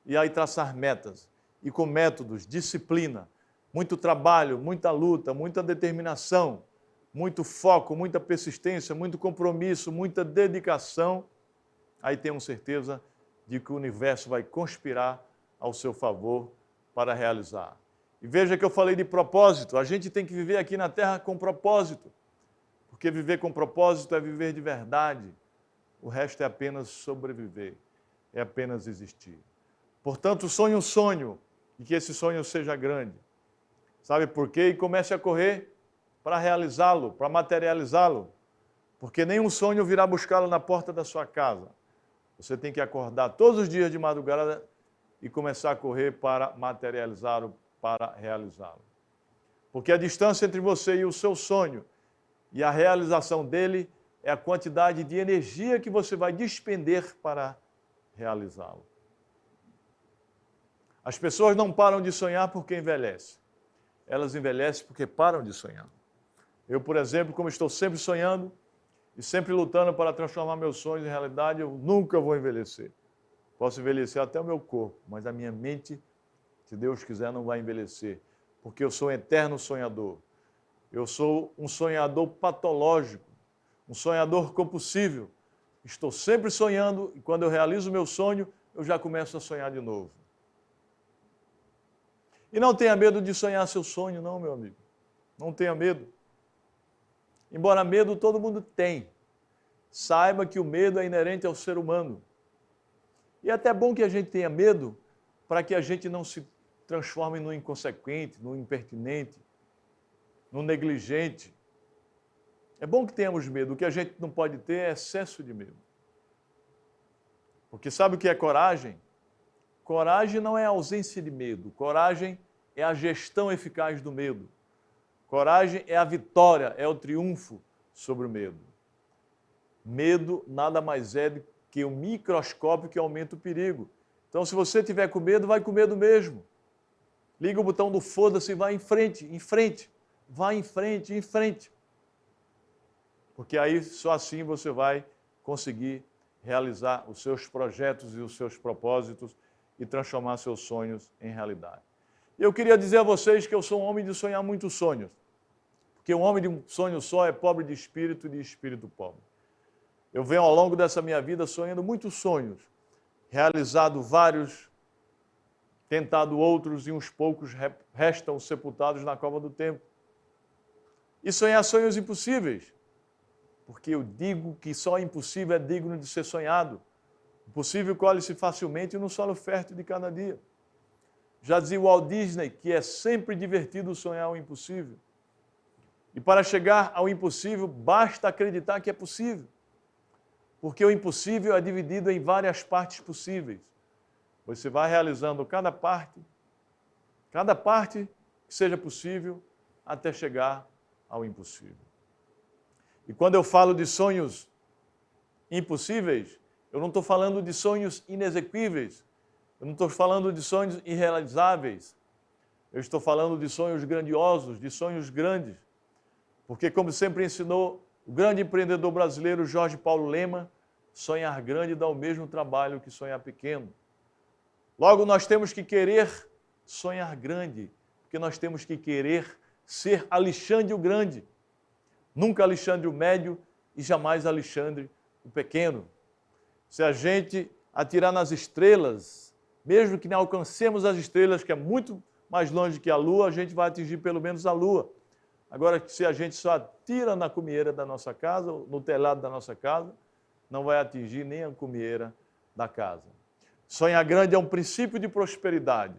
E aí traçar metas. E com métodos, disciplina, muito trabalho, muita luta, muita determinação, muito foco, muita persistência, muito compromisso, muita dedicação. Aí tenho certeza de que o universo vai conspirar ao seu favor para realizar. E veja que eu falei de propósito. A gente tem que viver aqui na Terra com propósito. Porque viver com propósito é viver de verdade. O resto é apenas sobreviver, é apenas existir. Portanto, sonhe um sonho e que esse sonho seja grande. Sabe por quê? E comece a correr para realizá-lo, para materializá-lo. Porque nenhum sonho virá buscá-lo na porta da sua casa. Você tem que acordar todos os dias de madrugada e começar a correr para materializá-lo, para realizá-lo. Porque a distância entre você e o seu sonho e a realização dele é a quantidade de energia que você vai despender para realizá-lo. As pessoas não param de sonhar porque envelhecem. Elas envelhecem porque param de sonhar. Eu, por exemplo, como estou sempre sonhando e sempre lutando para transformar meus sonhos em realidade, eu nunca vou envelhecer. Posso envelhecer até o meu corpo, mas a minha mente, se Deus quiser, não vai envelhecer, porque eu sou um eterno sonhador. Eu sou um sonhador patológico, um sonhador compulsivo. Estou sempre sonhando e quando eu realizo o meu sonho, eu já começo a sonhar de novo. E não tenha medo de sonhar seu sonho, não, meu amigo. Não tenha medo. Embora medo todo mundo tem. Saiba que o medo é inerente ao ser humano. E é até bom que a gente tenha medo para que a gente não se transforme no inconsequente, no impertinente, no negligente. É bom que tenhamos medo. O que a gente não pode ter é excesso de medo. Porque sabe o que é coragem? Coragem não é a ausência de medo. Coragem é a gestão eficaz do medo. Coragem é a vitória, é o triunfo sobre o medo. Medo nada mais é do que um microscópio que aumenta o perigo. Então, se você tiver com medo, vai com medo mesmo. Liga o botão do foda-se e vai em frente, em frente. Vai em frente, em frente. Porque aí, só assim você vai conseguir realizar os seus projetos e os seus propósitos e transformar seus sonhos em realidade. E eu queria dizer a vocês que eu sou um homem de sonhar muitos sonhos. Porque um homem de um sonho só é pobre de espírito e de espírito pobre. Eu venho ao longo dessa minha vida sonhando muitos sonhos, realizado vários, tentado outros e uns poucos restam sepultados na cova do tempo. E sonhar sonhos impossíveis, porque eu digo que só impossível é digno de ser sonhado. O possível colhe-se facilmente no solo fértil de cada dia. Já dizia o Walt Disney que é sempre divertido sonhar o impossível. E para chegar ao impossível, basta acreditar que é possível. Porque o impossível é dividido em várias partes possíveis. Você vai realizando cada parte que seja possível, até chegar ao impossível. E quando eu falo de sonhos impossíveis, eu não estou falando de sonhos inexequíveis, eu não estou falando de sonhos irrealizáveis, eu estou falando de sonhos grandiosos, de sonhos grandes. Porque, como sempre ensinou o grande empreendedor brasileiro Jorge Paulo Lema, sonhar grande dá o mesmo trabalho que sonhar pequeno. Logo, nós temos que querer sonhar grande, porque nós temos que querer ser Alexandre o Grande. Nunca Alexandre o Médio e jamais Alexandre o Pequeno. Se a gente atirar nas estrelas, mesmo que não alcancemos as estrelas, que é muito mais longe que a Lua, a gente vai atingir pelo menos a Lua. Agora, se a gente só atira na cumieira da nossa casa, no telhado da nossa casa, não vai atingir nem a cumieira da casa. Sonhar grande é um princípio de prosperidade.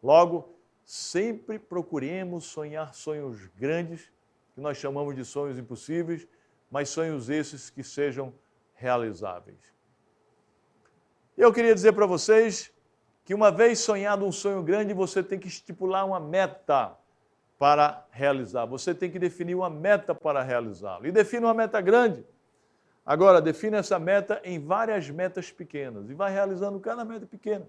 Logo, sempre procuremos sonhar sonhos grandes, que nós chamamos de sonhos impossíveis, mas sonhos esses que sejam realizáveis. Eu queria dizer para vocês que uma vez sonhado um sonho grande, você tem que estipular uma meta para realizar. Você tem que definir uma meta para realizá-lo. E defina uma meta grande. Agora, defina essa meta em várias metas pequenas e vai realizando cada meta pequena.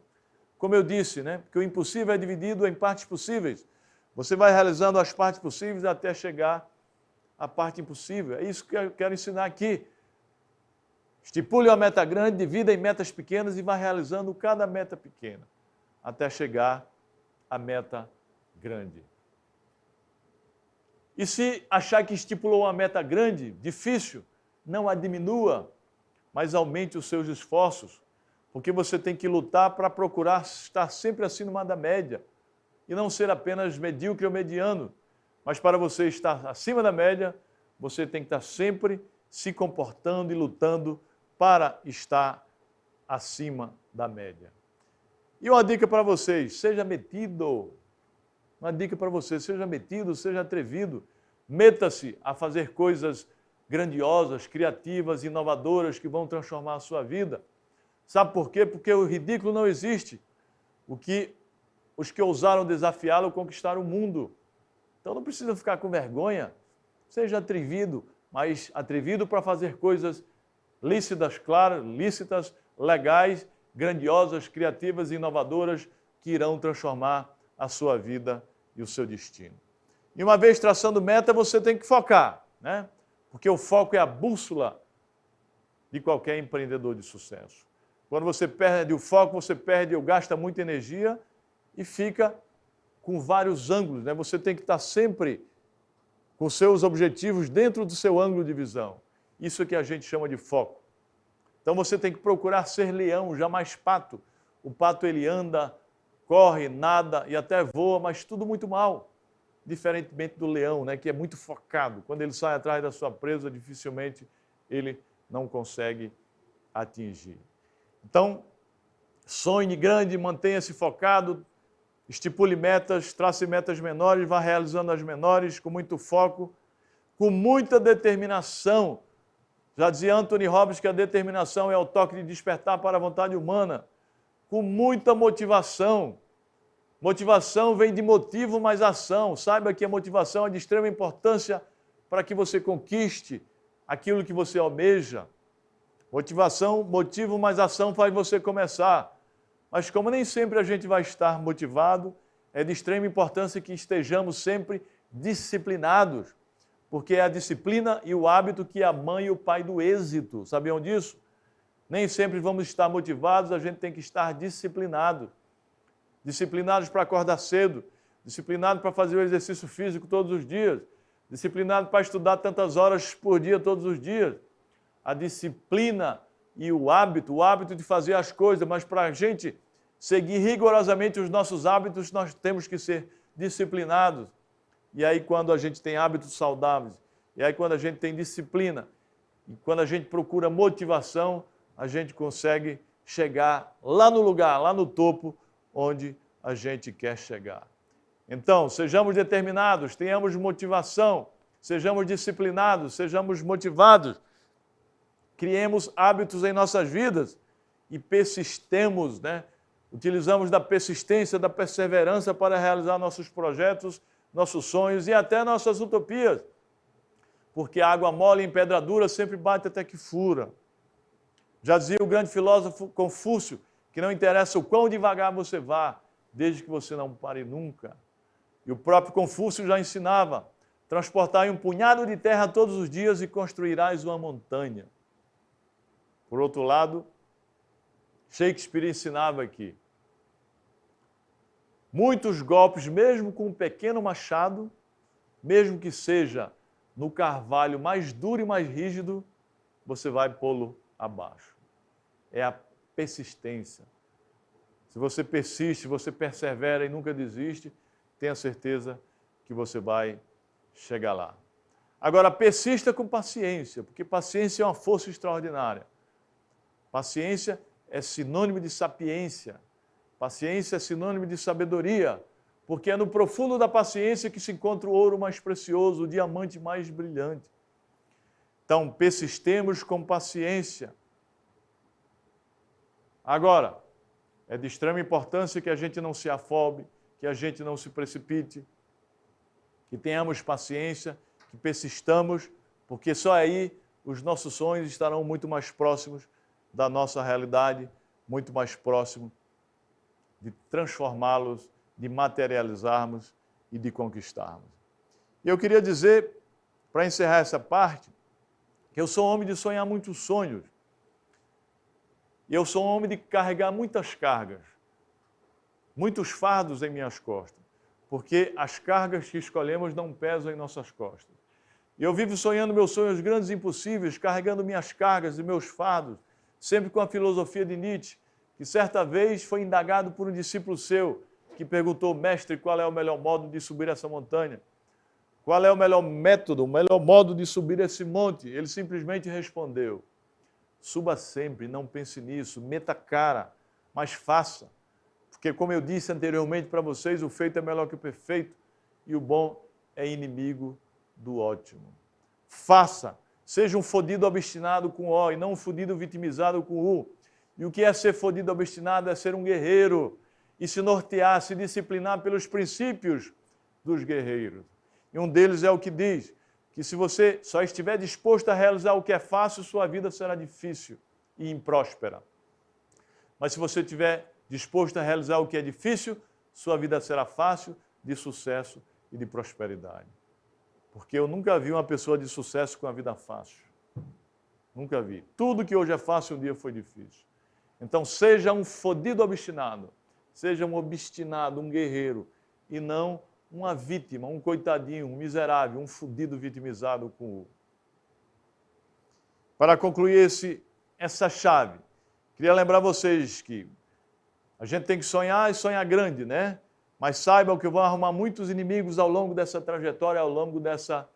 Como eu disse, né? Porque o impossível é dividido em partes possíveis. Você vai realizando as partes possíveis até chegar à parte impossível. É isso que eu quero ensinar aqui. Estipule uma meta grande, divida em metas pequenas e vai realizando cada meta pequena até chegar à meta grande. E se achar que estipulou uma meta grande, difícil, não a diminua, mas aumente os seus esforços, porque você tem que lutar para procurar estar sempre acima da média e não ser apenas medíocre ou mediano, mas para você estar acima da média, você tem que estar sempre se comportando e lutando para estar acima da média. E uma dica para vocês, seja metido. Uma dica para você, seja metido, seja atrevido. Meta-se a fazer coisas grandiosas, criativas, inovadoras que vão transformar a sua vida. Sabe por quê? Porque o ridículo não existe. Os que ousaram desafiá-lo conquistaram o mundo. Então não precisa ficar com vergonha. Seja atrevido, mas atrevido para fazer coisas lícitas, claras, lícitas, legais, grandiosas, criativas e inovadoras que irão transformar a sua vida e o seu destino. E uma vez traçando meta, você tem que focar, né? Porque o foco é a bússola de qualquer empreendedor de sucesso. Quando você perde o foco, você perde ou gasta muita energia e fica com vários ângulos, né? Você tem que estar sempre com seus objetivos dentro do seu ângulo de visão. Isso é que a gente chama de foco. Então você tem que procurar ser leão, jamais pato. O pato ele anda, corre, nada e até voa, mas tudo muito mal. Diferentemente do leão, né, que é muito focado. Quando ele sai atrás da sua presa, dificilmente ele não consegue atingir. Então, sonhe grande, mantenha-se focado, estipule metas, trace metas menores, vá realizando as menores com muito foco, com muita determinação. Já dizia Anthony Robbins que a determinação é o toque de despertar para a vontade humana, com muita motivação. Motivação vem de motivo mais ação. Saiba que a motivação é de extrema importância para que você conquiste aquilo que você almeja. Motivação, motivo mais ação faz você começar. Mas como nem sempre a gente vai estar motivado, é de extrema importância que estejamos sempre disciplinados, porque é a disciplina e o hábito que é a mãe e o pai do êxito. Sabiam disso? Nem sempre vamos estar motivados, a gente tem que estar disciplinado. Disciplinados para acordar cedo, disciplinado para fazer o exercício físico todos os dias, disciplinado para estudar tantas horas por dia todos os dias. A disciplina e o hábito de fazer as coisas, mas para a gente seguir rigorosamente os nossos hábitos, nós temos que ser disciplinados. E aí quando a gente tem hábitos saudáveis, e aí quando a gente tem disciplina, e quando a gente procura motivação, a gente consegue chegar lá no lugar, lá no topo, onde a gente quer chegar. Então, sejamos determinados, tenhamos motivação, sejamos disciplinados, sejamos motivados, criemos hábitos em nossas vidas e persistemos, né? Utilizamos da persistência, da perseverança para realizar nossos projetos, nossos sonhos e até nossas utopias. Porque a água mole em pedra dura sempre bate até que fura. Já dizia o grande filósofo Confúcio, que não interessa o quão devagar você vá, desde que você não pare nunca. E o próprio Confúcio já ensinava, transportai um punhado de terra todos os dias e construirás uma montanha. Por outro lado, Shakespeare ensinava aqui, muitos golpes, mesmo com um pequeno machado, mesmo que seja no carvalho mais duro e mais rígido, você vai pô-lo abaixo. É a persistência. Se você persiste, você persevera e nunca desiste, tenha certeza que você vai chegar lá. Agora, persista com paciência, porque paciência é uma força extraordinária. Paciência é sinônimo de sapiência. Paciência é sinônimo de sabedoria, porque é no profundo da paciência que se encontra o ouro mais precioso, o diamante mais brilhante. Então, persistemos com paciência. Agora, é de extrema importância que a gente não se afobe, que a gente não se precipite, que tenhamos paciência, que persistamos, porque só aí os nossos sonhos estarão muito mais próximos da nossa realidade, muito mais próximos de transformá-los, de materializarmos e de conquistarmos. E eu queria dizer, para encerrar essa parte, que eu sou um homem de sonhar muitos sonhos. E eu sou um homem de carregar muitas cargas, muitos fardos em minhas costas, porque as cargas que escolhemos não pesam em nossas costas. E eu vivo sonhando meus sonhos grandes e impossíveis, carregando minhas cargas e meus fardos, sempre com a filosofia de Nietzsche, que certa vez foi indagado por um discípulo seu, que perguntou, mestre, qual é o melhor modo de subir essa montanha? Qual é o melhor método, o melhor modo de subir esse monte? Ele simplesmente respondeu, suba sempre, não pense nisso, meta a cara, mas faça. Porque, como eu disse anteriormente para vocês, o feito é melhor que o perfeito e o bom é inimigo do ótimo. Faça, Seja um fodido obstinado com O e não um fodido vitimizado com U. E o que é ser fodido obstinado? É ser um guerreiro e se nortear, se disciplinar pelos princípios dos guerreiros. E um deles é o que diz que se você só estiver disposto a realizar o que é fácil, sua vida será difícil e impróspera. Mas se você estiver disposto a realizar o que é difícil, sua vida será fácil, de sucesso e de prosperidade. Porque eu nunca vi uma pessoa de sucesso com a vida fácil. Nunca vi. Tudo que hoje é fácil, um dia foi difícil. Então, seja um fodido obstinado, seja um obstinado, um guerreiro, e não uma vítima, um coitadinho, um miserável, um fodido vitimizado com o. Para concluir essa chave, queria lembrar vocês que a gente tem que sonhar e sonhar grande, né? Mas saibam que vão arrumar muitos inimigos ao longo dessa trajetória, ao longo dessa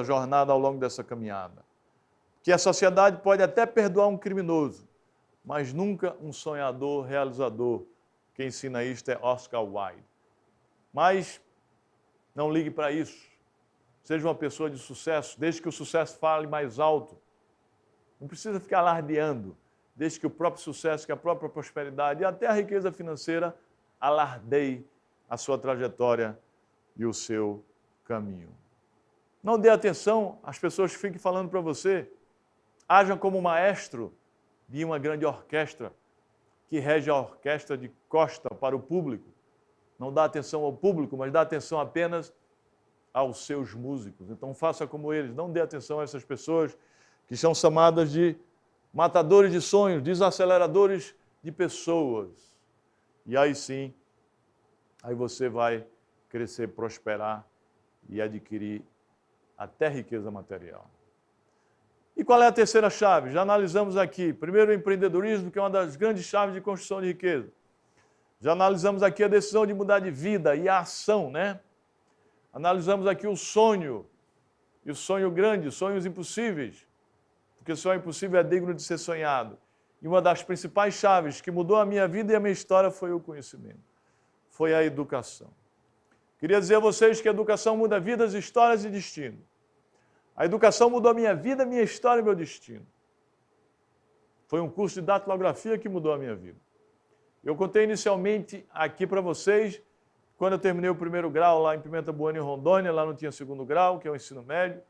jornada, ao longo dessa caminhada. Que a sociedade pode até perdoar um criminoso, mas nunca um sonhador realizador. Quem ensina isto é Oscar Wilde. Mas não ligue para isso. Seja uma pessoa de sucesso, desde que o sucesso fale mais alto. Não precisa ficar alardeando, desde que o próprio sucesso, que a própria prosperidade e até a riqueza financeira alardeie a sua trajetória e o seu caminho. Não dê atenção às pessoas que fiquem falando para você. Haja como maestro de uma grande orquestra que rege a orquestra de costa para o público. Não dá atenção ao público, mas dá atenção apenas aos seus músicos. Então faça como eles, não dê atenção a essas pessoas que são chamadas de matadores de sonhos, desaceleradores de pessoas. E aí sim, aí você vai crescer, prosperar e adquirir até riqueza material. E qual é a terceira chave? Já analisamos aqui. Primeiro, o empreendedorismo, que é uma das grandes chaves de construção de riqueza. Já analisamos aqui a decisão de mudar de vida e a ação, né? Analisamos aqui o sonho, e o sonho grande, sonhos impossíveis, porque sonho impossível é digno de ser sonhado. E uma das principais chaves que mudou a minha vida e a minha história foi o conhecimento, foi a educação. Queria dizer a vocês que a educação muda vidas, histórias e destino. A educação mudou a minha vida, minha história e meu destino. Foi um curso de datilografia que mudou a minha vida. Eu contei inicialmente aqui para vocês, quando eu terminei o primeiro grau lá em Pimenta Bueno, em Rondônia, lá não tinha segundo grau, que é o ensino médio.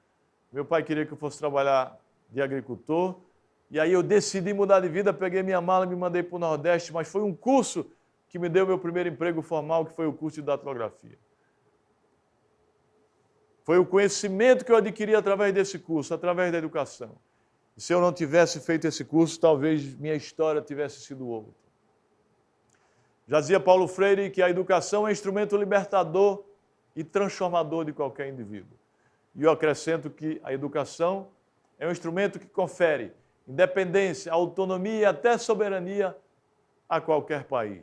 Meu pai queria que eu fosse trabalhar de agricultor. E aí eu decidi mudar de vida, peguei minha mala e me mandei para o Nordeste, mas foi um curso que me deu meu primeiro emprego formal, que foi o curso de datilografia. Foi o conhecimento que eu adquiri através desse curso, através da educação. E se eu não tivesse feito esse curso, talvez minha história tivesse sido outra. Já dizia Paulo Freire que a educação é instrumento libertador e transformador de qualquer indivíduo. E eu acrescento que a educação é um instrumento que confere independência, autonomia e até soberania a qualquer país.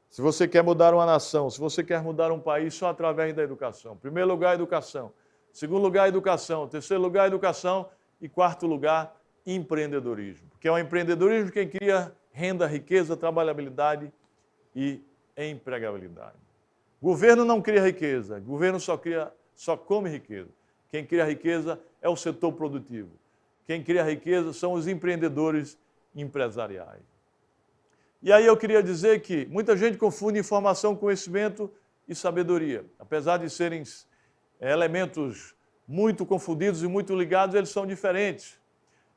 Se você quer mudar uma nação, se você quer mudar um país, só através da educação. Primeiro lugar, educação. Segundo lugar, educação. Terceiro lugar, educação. E quarto lugar, empreendedorismo. Porque é o empreendedorismo quem cria renda, riqueza, trabalhabilidade e empregabilidade. Governo não cria riqueza. Governo só come riqueza. Quem cria riqueza é o setor produtivo. Quem cria riqueza são os empreendedores empresariais. E aí eu queria dizer que muita gente confunde informação, conhecimento e sabedoria. Apesar de serem elementos muito confundidos e muito ligados, eles são diferentes.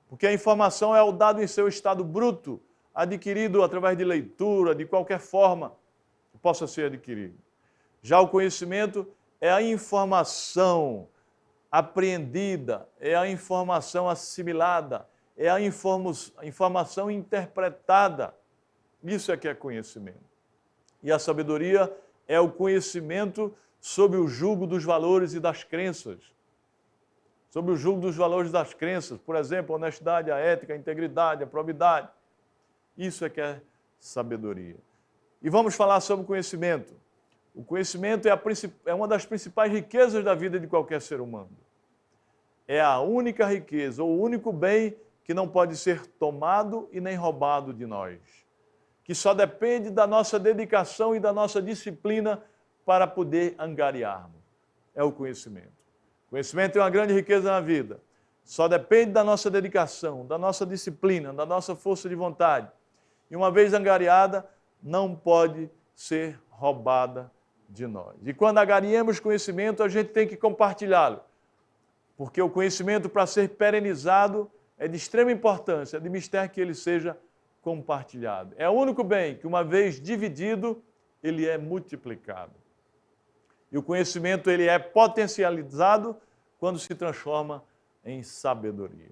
Porque a informação é o dado em seu estado bruto, adquirido através de leitura, de qualquer forma que possa ser adquirido. Já o conhecimento é a informação apreendida, é a informação assimilada, é a informação interpretada. Isso é que é conhecimento. E a sabedoria é o conhecimento sob o jugo dos valores e das crenças. Sob o jugo dos valores e das crenças, por exemplo, a honestidade, a ética, a integridade, a probidade. Isso é que é sabedoria. E vamos falar sobre o conhecimento. O conhecimento é uma das principais riquezas da vida de qualquer ser humano. É a única riqueza, ou o único bem que não pode ser tomado e nem roubado de nós. Que só depende da nossa dedicação e da nossa disciplina para poder angariarmos. É o conhecimento. O conhecimento é uma grande riqueza na vida. Só depende da nossa dedicação, da nossa disciplina, da nossa força de vontade. E uma vez angariada, não pode ser roubada de nós. E quando angariamos conhecimento, a gente tem que compartilhá-lo. Porque o conhecimento, para ser perenizado, é de extrema importância, é de mistério que ele seja compartilhado. É o único bem que, uma vez dividido, ele é multiplicado. E o conhecimento ele é potencializado quando se transforma em sabedoria.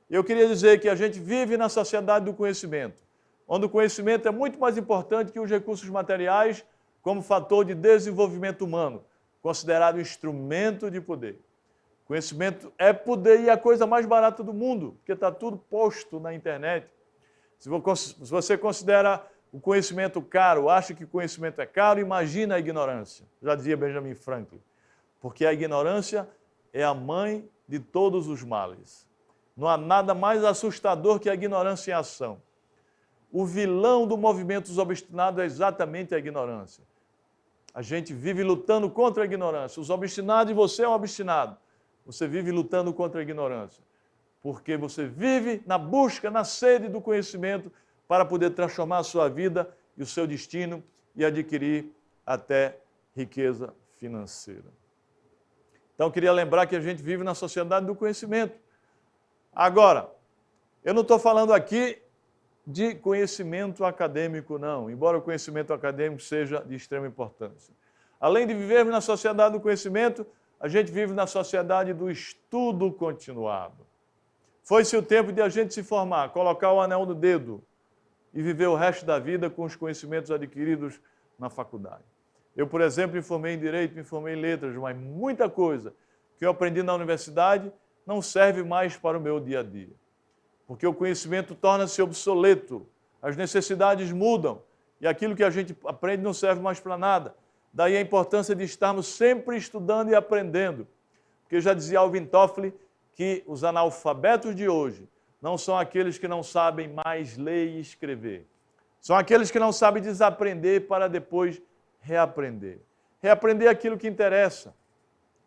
Eu queria dizer que a gente vive na sociedade do conhecimento, onde o conhecimento é muito mais importante que os recursos materiais como fator de desenvolvimento humano, considerado instrumento de poder. Conhecimento é poder e é a coisa mais barata do mundo, porque está tudo posto na internet. Se você considera o conhecimento caro, acha que o conhecimento é caro, imagina a ignorância. Já dizia Benjamin Franklin. Porque a ignorância é a mãe de todos os males. Não há nada mais assustador que a ignorância em ação. O vilão do movimento dos obstinados é exatamente a ignorância. A gente vive lutando contra a ignorância. Os obstinados, e você é um obstinado. Você vive lutando contra a ignorância. Porque você vive na busca, na sede do conhecimento para poder transformar a sua vida e o seu destino e adquirir até riqueza financeira. Então, eu queria lembrar que a gente vive na sociedade do conhecimento. Agora, eu não estou falando aqui de conhecimento acadêmico, não, embora o conhecimento acadêmico seja de extrema importância. Além de vivermos na sociedade do conhecimento, a gente vive na sociedade do estudo continuado. Foi-se o tempo de a gente se formar, colocar o anel no dedo e viver o resto da vida com os conhecimentos adquiridos na faculdade. Eu, por exemplo, me formei em Direito, me formei em Letras, mas muita coisa que eu aprendi na universidade não serve mais para o meu dia a dia. Porque o conhecimento torna-se obsoleto, as necessidades mudam e aquilo que a gente aprende não serve mais para nada. Daí a importância de estarmos sempre estudando e aprendendo. Porque já dizia Alvin Toffler que os analfabetos de hoje não são aqueles que não sabem mais ler e escrever. São aqueles que não sabem desaprender para depois reaprender. Reaprender aquilo que interessa.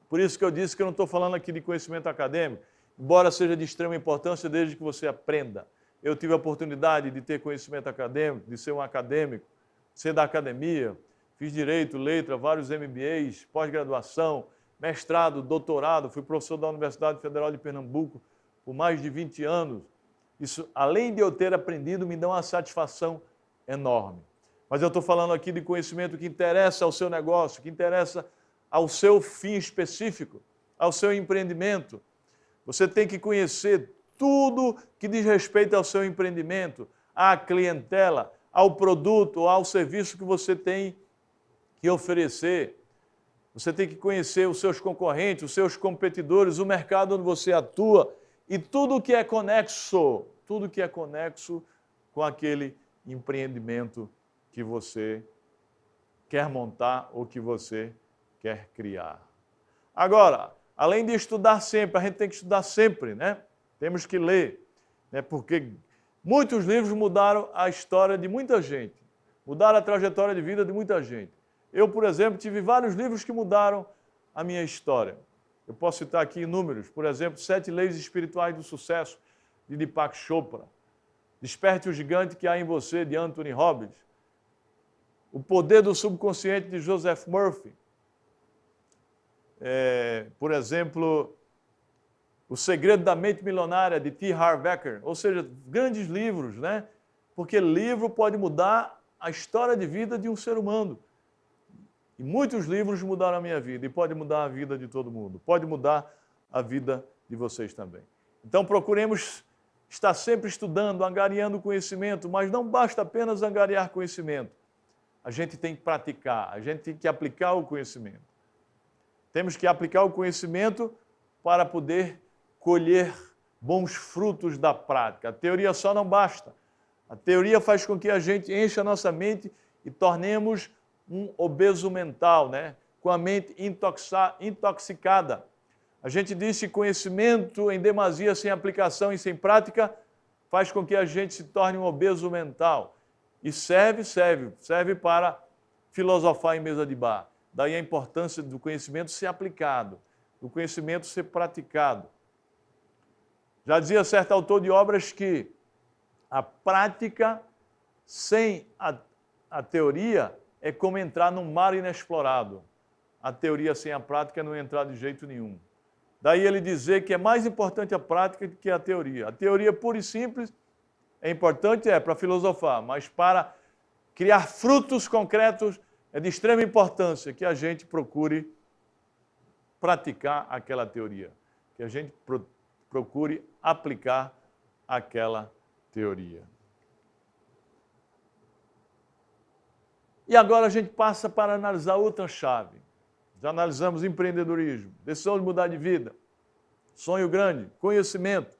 Por isso que eu disse que eu não estou falando aqui de conhecimento acadêmico, embora seja de extrema importância desde que você aprenda. Eu tive a oportunidade de ter conhecimento acadêmico, de ser um acadêmico, ser da academia, fiz Direito, Letra, vários MBAs, pós-graduação, mestrado, doutorado, fui professor da Universidade Federal de Pernambuco por mais de 20 anos. Isso, além de eu ter aprendido, me dá uma satisfação enorme. Mas eu estou falando aqui de conhecimento que interessa ao seu negócio, que interessa ao seu fim específico, ao seu empreendimento. Você tem que conhecer tudo que diz respeito ao seu empreendimento, à clientela, ao produto, ao serviço que você tem que oferecer. Você tem que conhecer os seus concorrentes, os seus competidores, o mercado onde você atua e tudo que é conexo com aquele empreendimento que você quer montar ou que você quer criar. Agora, além de estudar sempre, a gente tem que estudar sempre, né? Temos que ler, né? Porque muitos livros mudaram a história de muita gente, mudaram a trajetória de vida de muita gente. Eu, por exemplo, tive vários livros que mudaram a minha história. Eu posso citar aqui inúmeros, por exemplo, 7 Leis Espirituais do Sucesso, de Deepak Chopra, Desperte o Gigante que Há em Você, de Anthony Robbins, O Poder do Subconsciente, de Joseph Murphy, por exemplo, O Segredo da Mente Milionária, de T. Harv Eker, ou seja, grandes livros, né? Porque livro pode mudar a história de vida de um ser humano. E muitos livros mudaram a minha vida, e pode mudar a vida de todo mundo, pode mudar a vida de vocês também. Então procuremos estar sempre estudando, angariando conhecimento, mas não basta apenas angariar conhecimento. A gente tem que praticar, a gente tem que aplicar o conhecimento. Temos que aplicar o conhecimento para poder colher bons frutos da prática. A teoria só não basta. A teoria faz com que a gente encha a nossa mente e tornemos um obeso mental, né? Com a mente intoxicada. A gente diz que conhecimento em demasia, sem aplicação e sem prática, faz com que a gente se torne um obeso mental. E serve para filosofar em mesa de bar. Daí a importância do conhecimento ser aplicado, do conhecimento ser praticado. Já dizia certo autor de obras que a prática sem a teoria é como entrar num mar inexplorado. A teoria sem a prática não entrar de jeito nenhum. Daí ele dizer que é mais importante a prática do que a teoria. A teoria pura e simples é importante, para filosofar, mas para criar frutos concretos é de extrema importância que a gente procure praticar aquela teoria, que a gente procure aplicar aquela teoria. E agora a gente passa para analisar outra chave. Já analisamos empreendedorismo, decisão de mudar de vida, sonho grande, conhecimento,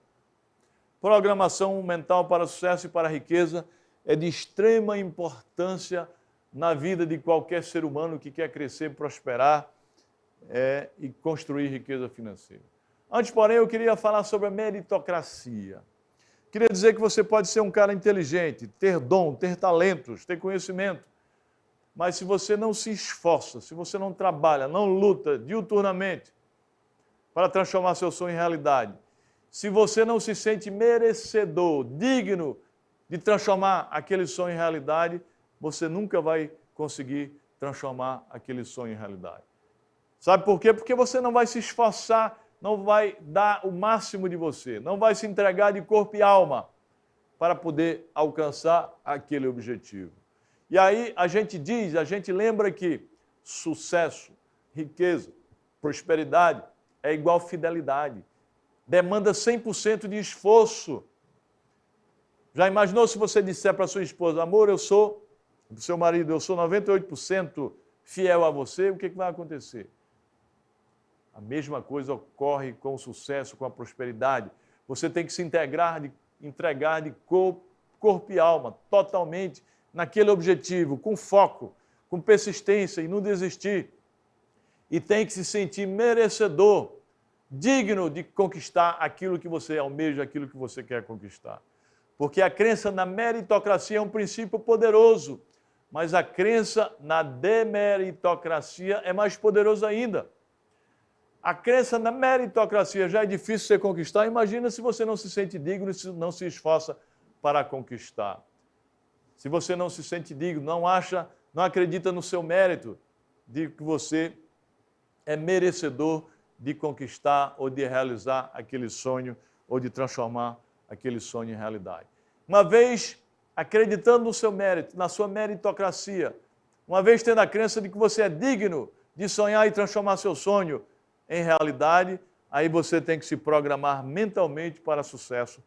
programação mental para sucesso e para a riqueza é de extrema importância na vida de qualquer ser humano que quer crescer, prosperar e construir riqueza financeira. Antes, porém, eu queria falar sobre a meritocracia. Queria dizer que você pode ser um cara inteligente, ter dom, ter talentos, ter conhecimento, mas se você não se esforça, se você não trabalha, não luta diuturnamente para transformar seu sonho em realidade, se você não se sente merecedor, digno de transformar aquele sonho em realidade, você nunca vai conseguir transformar aquele sonho em realidade. Sabe por quê? Porque você não vai se esforçar, não vai dar o máximo de você, não vai se entregar de corpo e alma para poder alcançar aquele objetivo. E aí a gente lembra que sucesso, riqueza, prosperidade é igual fidelidade. Demanda 100% de esforço. Já imaginou se você disser para sua esposa, amor, do seu marido, eu sou 98% fiel a você, o que vai acontecer? A mesma coisa ocorre com o sucesso, com a prosperidade. Você tem que se entregar de corpo e alma, totalmente, naquele objetivo, com foco, com persistência e não desistir. E tem que se sentir merecedor, digno de conquistar aquilo que você almeja, aquilo que você quer conquistar. Porque a crença na meritocracia é um princípio poderoso, mas a crença na demeritocracia é mais poderosa ainda. A crença na meritocracia já é difícil você conquistar, imagina se você não se sente digno e não se esforça para conquistar. Se você não se sente digno, não acredita no seu mérito, de que você é merecedor de conquistar ou de realizar aquele sonho ou de transformar aquele sonho em realidade. Uma vez acreditando no seu mérito, na sua meritocracia, uma vez tendo a crença de que você é digno de sonhar e transformar seu sonho em realidade, aí você tem que se programar mentalmente para sucesso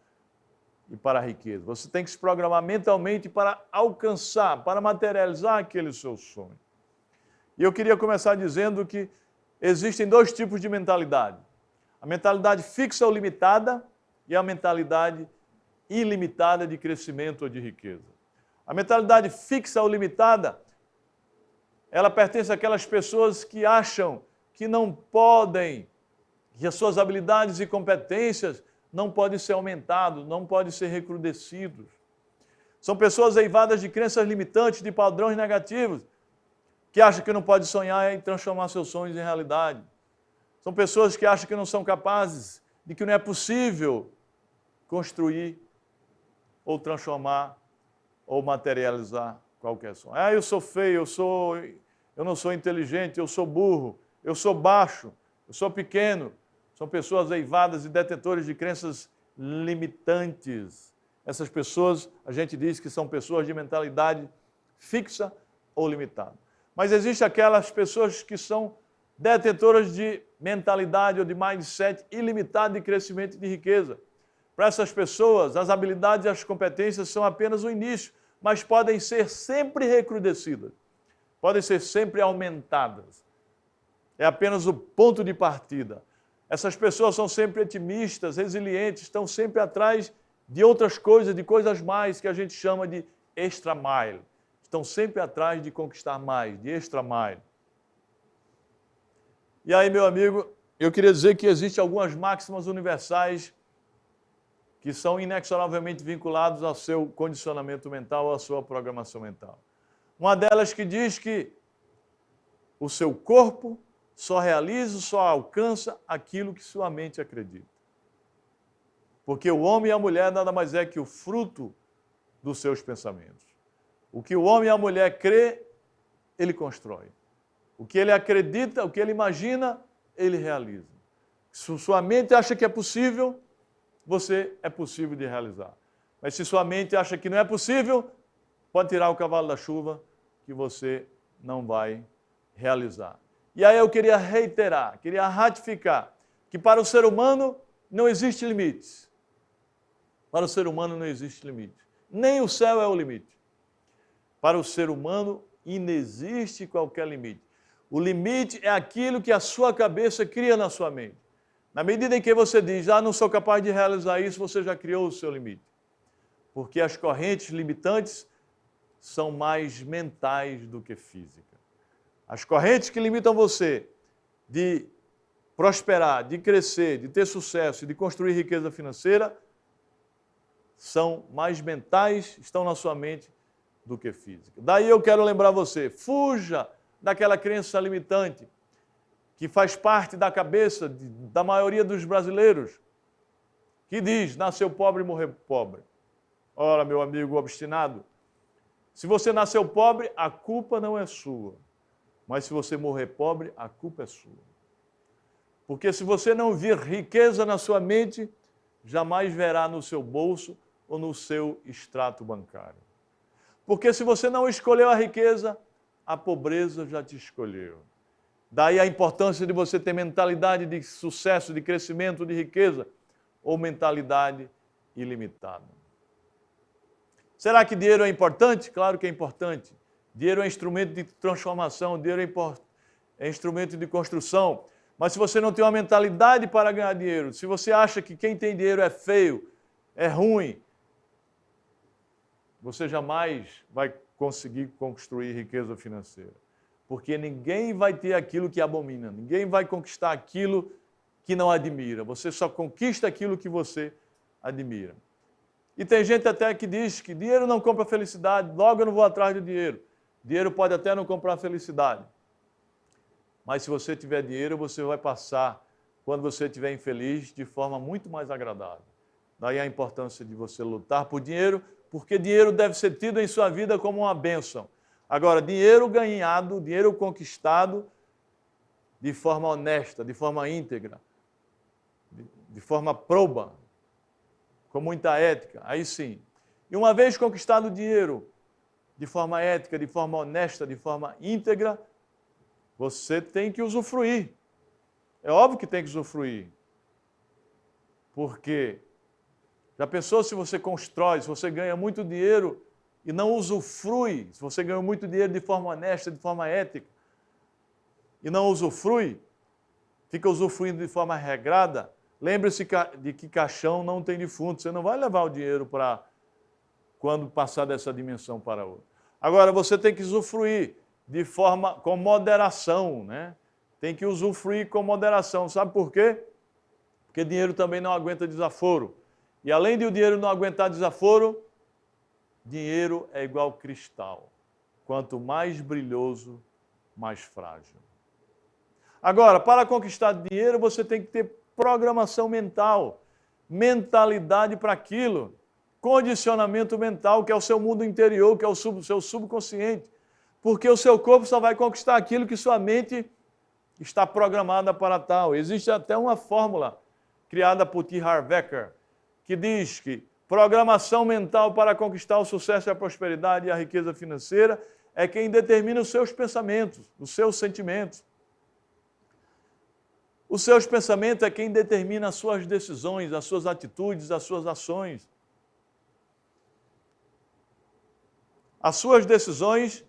e para a riqueza. Você tem que se programar mentalmente para alcançar, para materializar aquele seu sonho. E eu queria começar dizendo que existem dois tipos de mentalidade. A mentalidade fixa ou limitada e a mentalidade ilimitada de crescimento ou de riqueza. A mentalidade fixa ou limitada, ela pertence àquelas pessoas que acham que não podem, que as suas habilidades e competências não podem ser aumentados, não podem ser recrudescidos. São pessoas eivadas de crenças limitantes, de padrões negativos, que acham que não pode sonhar e transformar seus sonhos em realidade. São pessoas que acham que não são capazes, de que não é possível construir ou transformar ou materializar qualquer sonho. Eu sou feio, eu não sou inteligente, eu sou burro, eu sou baixo, eu sou pequeno. São pessoas eivadas e detentores de crenças limitantes. Essas pessoas, a gente diz que são pessoas de mentalidade fixa ou limitada. Mas existem aquelas pessoas que são detentoras de mentalidade ou de mindset ilimitado de crescimento e de riqueza. Para essas pessoas, as habilidades e as competências são apenas o início, mas podem ser sempre recrudescidas, podem ser sempre aumentadas. É apenas o ponto de partida. Essas pessoas são sempre otimistas, resilientes, estão sempre atrás de outras coisas, de coisas mais, que a gente chama de extra mile. Estão sempre atrás de conquistar mais, de extra mile. E aí, meu amigo, eu queria dizer que existem algumas máximas universais que são inexoravelmente vinculadas ao seu condicionamento mental, à sua programação mental. Uma delas que diz que o seu corpo só realiza, só alcança aquilo que sua mente acredita. Porque o homem e a mulher nada mais é que o fruto dos seus pensamentos. O que o homem e a mulher crê, ele constrói. O que ele acredita, o que ele imagina, ele realiza. Se sua mente acha que é possível, você é possível de realizar. Mas se sua mente acha que não é possível, pode tirar o cavalo da chuva, que você não vai realizar. E aí eu queria reiterar, queria ratificar, que para o ser humano não existe limites. Para o ser humano não existe limite. Nem o céu é o limite. Para o ser humano inexiste qualquer limite. O limite é aquilo que a sua cabeça cria na sua mente. Na medida em que você diz, não sou capaz de realizar isso, você já criou o seu limite. Porque as correntes limitantes são mais mentais do que físicas. As correntes que limitam você de prosperar, de crescer, de ter sucesso e de construir riqueza financeira são mais mentais, estão na sua mente do que física. Daí eu quero lembrar você, fuja daquela crença limitante que faz parte da cabeça da maioria dos brasileiros, que diz, nasceu pobre e morreu pobre. Ora, meu amigo obstinado, se você nasceu pobre, a culpa não é sua. Mas se você morrer pobre, a culpa é sua. Porque se você não vir riqueza na sua mente, jamais verá no seu bolso ou no seu extrato bancário. Porque se você não escolheu a riqueza, a pobreza já te escolheu. Daí a importância de você ter mentalidade de sucesso, de crescimento, de riqueza, ou mentalidade ilimitada. Será que dinheiro é importante? Claro que é importante. Dinheiro é instrumento de transformação, dinheiro é instrumento de construção. Mas se você não tem uma mentalidade para ganhar dinheiro, se você acha que quem tem dinheiro é feio, é ruim, você jamais vai conseguir construir riqueza financeira. Porque ninguém vai ter aquilo que abomina, ninguém vai conquistar aquilo que não admira. Você só conquista aquilo que você admira. E tem gente até que diz que dinheiro não compra felicidade, logo eu não vou atrás do dinheiro. Dinheiro pode até não comprar felicidade. Mas se você tiver dinheiro, você vai passar, quando você estiver infeliz, de forma muito mais agradável. Daí a importância de você lutar por dinheiro, porque dinheiro deve ser tido em sua vida como uma bênção. Agora, dinheiro ganhado, dinheiro conquistado de forma honesta, de forma íntegra, de forma proba, com muita ética, aí sim. E uma vez conquistado o dinheiro de forma ética, de forma honesta, de forma íntegra, você tem que usufruir. É óbvio que tem que usufruir. Porque já pensou se você constrói, se você ganha muito dinheiro e não usufrui, se você ganha muito dinheiro de forma honesta, de forma ética, e não usufrui, fica usufruindo de forma regrada, lembre-se de que caixão não tem defunto. Você não vai levar o dinheiro para quando passar dessa dimensão para outra. Agora, você tem que usufruir de forma com moderação, né? Tem que usufruir com moderação. Sabe por quê? Porque dinheiro também não aguenta desaforo. E além de o dinheiro não aguentar desaforo, dinheiro é igual cristal. Quanto mais brilhoso, mais frágil. Agora, para conquistar dinheiro, você tem que ter programação mental, mentalidade para aquilo, condicionamento mental, que é o seu mundo interior, que é o seu subconsciente, porque o seu corpo só vai conquistar aquilo que sua mente está programada para tal. Existe até uma fórmula criada por T. Harv Eker, que diz que programação mental para conquistar o sucesso e a prosperidade e a riqueza financeira é quem determina os seus pensamentos, os seus sentimentos. Os seus pensamentos é quem determina as suas decisões, as suas atitudes, as suas ações. As suas decisões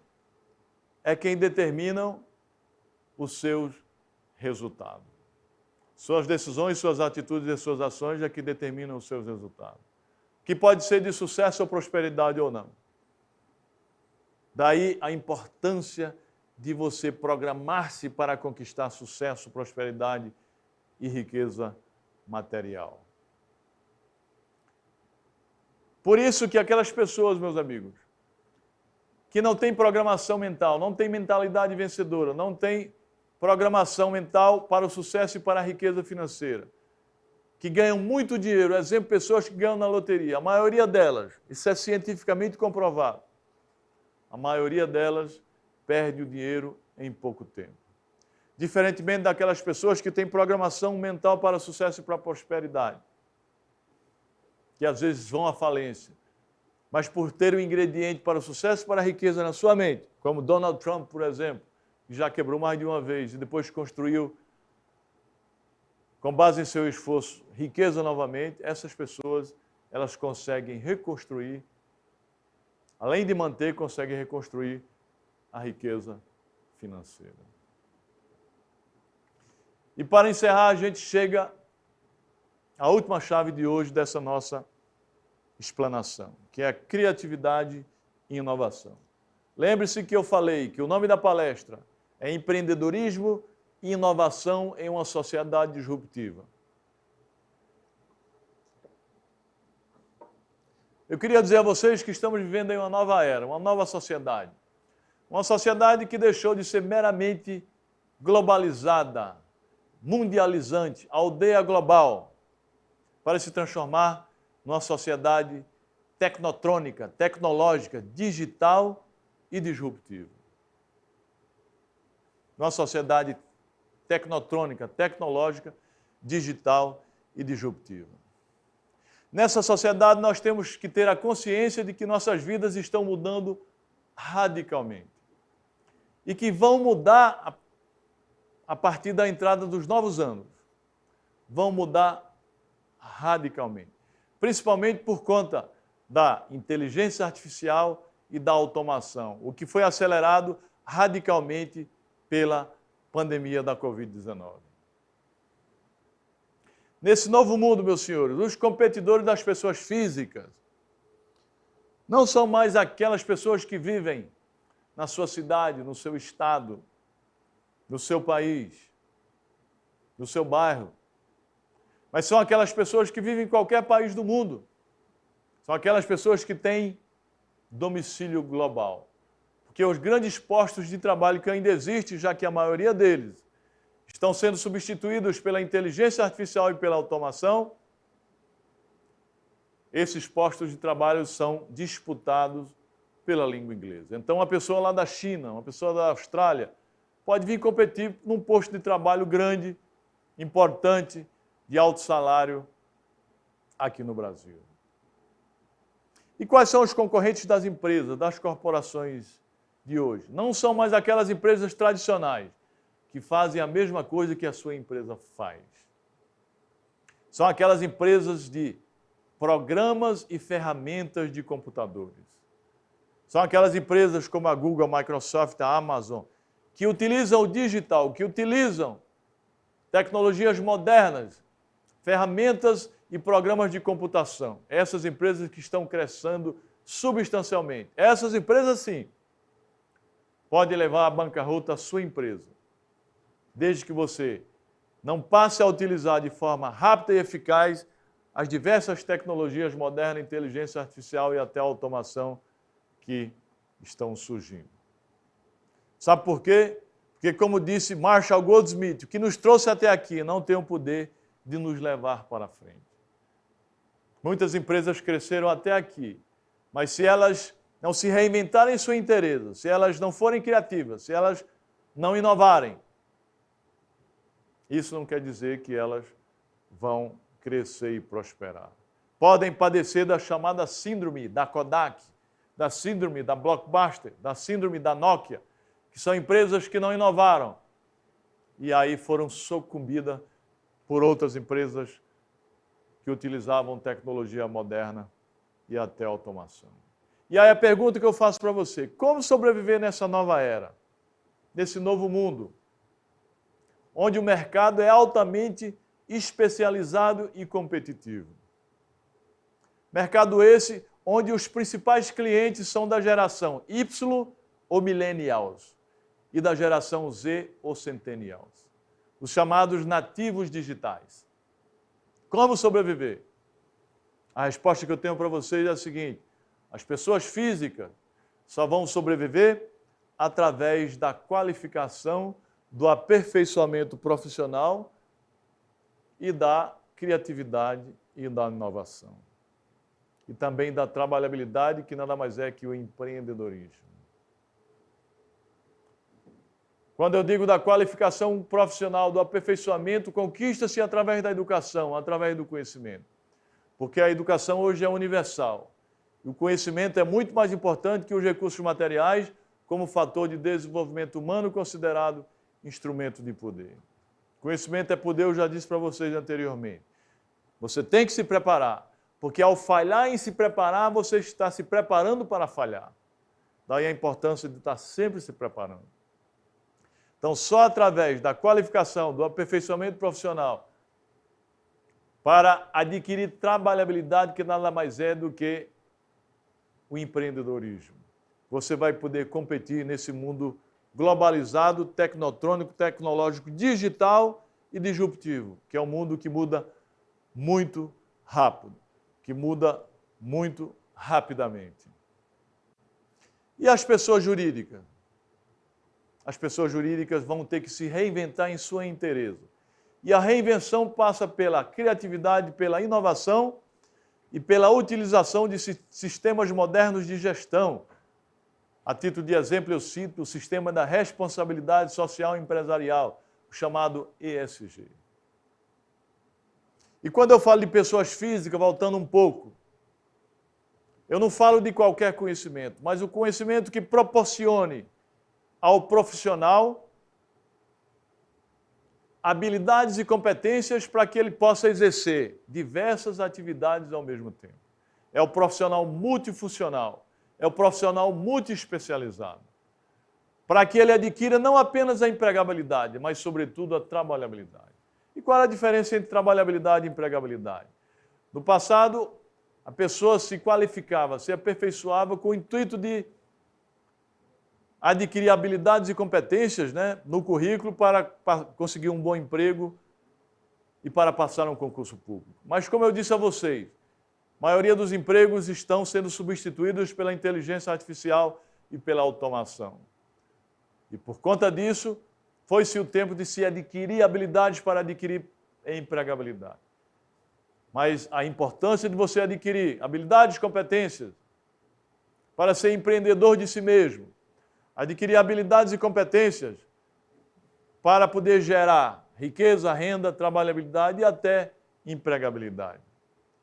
é quem determinam os seus resultados. Suas decisões, suas atitudes e suas ações é que determinam os seus resultados. Que pode ser de sucesso ou prosperidade ou não. Daí a importância de você programar-se para conquistar sucesso, prosperidade e riqueza material. Por isso que aquelas pessoas, meus amigos, que não têm programação mental, não têm mentalidade vencedora, não têm programação mental para o sucesso e para a riqueza financeira, que ganham muito dinheiro, exemplo, pessoas que ganham na loteria, a maioria delas, isso é cientificamente comprovado, a maioria delas perde o dinheiro em pouco tempo. Diferentemente daquelas pessoas que têm programação mental para sucesso e para prosperidade, que às vezes vão à falência, mas por ter o ingrediente para o sucesso e para a riqueza na sua mente, como Donald Trump, por exemplo, que já quebrou mais de uma vez e depois construiu, com base em seu esforço, riqueza novamente, essas pessoas, elas conseguem reconstruir, além de manter, conseguem reconstruir a riqueza financeira. E para encerrar, a gente chega à última chave de hoje dessa nossa explanação, que é a criatividade e inovação. Lembre-se que eu falei que o nome da palestra é Empreendedorismo e Inovação em uma Sociedade Disruptiva. Eu queria dizer a vocês que estamos vivendo em uma nova era, uma nova sociedade. Uma sociedade que deixou de ser meramente globalizada, mundializante, aldeia global, para se transformar numa sociedade tecnotrônica, tecnológica, digital e disruptiva. Numa sociedade tecnotrônica, tecnológica, digital e disruptiva. Nessa sociedade nós temos que ter a consciência de que nossas vidas estão mudando radicalmente e que vão mudar a partir da entrada dos novos anos. Vão mudar radicalmente, principalmente por conta da inteligência artificial e da automação, o que foi acelerado radicalmente pela pandemia da Covid-19. Nesse novo mundo, meus senhores, os competidores das pessoas físicas não são mais aquelas pessoas que vivem na sua cidade, no seu estado, no seu país, no seu bairro, mas são aquelas pessoas que vivem em qualquer país do mundo. São aquelas pessoas que têm domicílio global. Porque os grandes postos de trabalho que ainda existem, já que a maioria deles estão sendo substituídos pela inteligência artificial e pela automação, esses postos de trabalho são disputados pela língua inglesa. Então, uma pessoa lá da China, uma pessoa da Austrália, pode vir competir num posto de trabalho grande, importante, de alto salário aqui no Brasil. E quais são os concorrentes das empresas, das corporações de hoje? Não são mais aquelas empresas tradicionais que fazem a mesma coisa que a sua empresa faz. São aquelas empresas de programas e ferramentas de computadores. São aquelas empresas como a Google, a Microsoft, a Amazon, que utilizam o digital, que utilizam tecnologias modernas, ferramentas e programas de computação. Essas empresas que estão crescendo substancialmente. Essas empresas, sim, podem levar à bancarrota a sua empresa, desde que você não passe a utilizar de forma rápida e eficaz as diversas tecnologias modernas, inteligência artificial e até a automação que estão surgindo. Sabe por quê? Porque, como disse Marshall Goldsmith, o que nos trouxe até aqui não tem o poder de nos levar para frente. Muitas empresas cresceram até aqui, mas se elas não se reinventarem em sua inteireza, se elas não forem criativas, se elas não inovarem, isso não quer dizer que elas vão crescer e prosperar. Podem padecer da chamada síndrome da Kodak, da síndrome da Blockbuster, da síndrome da Nokia, que são empresas que não inovaram e aí foram sucumbidas por outras empresas que utilizavam tecnologia moderna e até automação. E aí a pergunta que eu faço para você, como sobreviver nessa nova era, nesse novo mundo, onde o mercado é altamente especializado e competitivo? Mercado esse onde os principais clientes são da geração Y ou Millennials e da geração Z ou Centennials, os chamados nativos digitais. Como sobreviver? A resposta que eu tenho para vocês é a seguinte: as pessoas físicas só vão sobreviver através da qualificação, do aperfeiçoamento profissional e da criatividade e da inovação. E também da trabalhabilidade, que nada mais é que o empreendedorismo. Quando eu digo da qualificação profissional, do aperfeiçoamento, conquista-se através da educação, através do conhecimento. Porque a educação hoje é universal. E o conhecimento é muito mais importante que os recursos materiais como fator de desenvolvimento humano considerado instrumento de poder. Conhecimento é poder, eu já disse para vocês anteriormente. Você tem que se preparar, porque ao falhar em se preparar, você está se preparando para falhar. Daí a importância de estar sempre se preparando. Então, só através da qualificação, do aperfeiçoamento profissional, para adquirir trabalhabilidade, que nada mais é do que o empreendedorismo. Você vai poder competir nesse mundo globalizado, tecnotrônico, tecnológico, digital e disruptivo, que é um mundo que muda muito rápido, que muda muito rapidamente. E as pessoas jurídicas? As pessoas jurídicas vão ter que se reinventar em sua inteireza. E a reinvenção passa pela criatividade, pela inovação e pela utilização de sistemas modernos de gestão. A título de exemplo, eu cito o Sistema da Responsabilidade Social Empresarial, o chamado ESG. E quando eu falo de pessoas físicas, voltando um pouco, eu não falo de qualquer conhecimento, mas o conhecimento que proporcione ao profissional habilidades e competências para que ele possa exercer diversas atividades ao mesmo tempo. É o profissional multifuncional, é o profissional multiespecializado, para que ele adquira não apenas a empregabilidade, mas, sobretudo, a trabalhabilidade. E qual é a diferença entre trabalhabilidade e empregabilidade? No passado, a pessoa se qualificava, se aperfeiçoava com o intuito de adquirir habilidades e competências, no currículo para conseguir um bom emprego e para passar um concurso público. Mas, como eu disse a vocês, a maioria dos empregos estão sendo substituídos pela inteligência artificial e pela automação. E, por conta disso, foi-se o tempo de se adquirir habilidades para adquirir empregabilidade. Mas a importância de você adquirir habilidades e competências para ser empreendedor de si mesmo, adquirir habilidades e competências para poder gerar riqueza, renda, trabalhabilidade e até empregabilidade.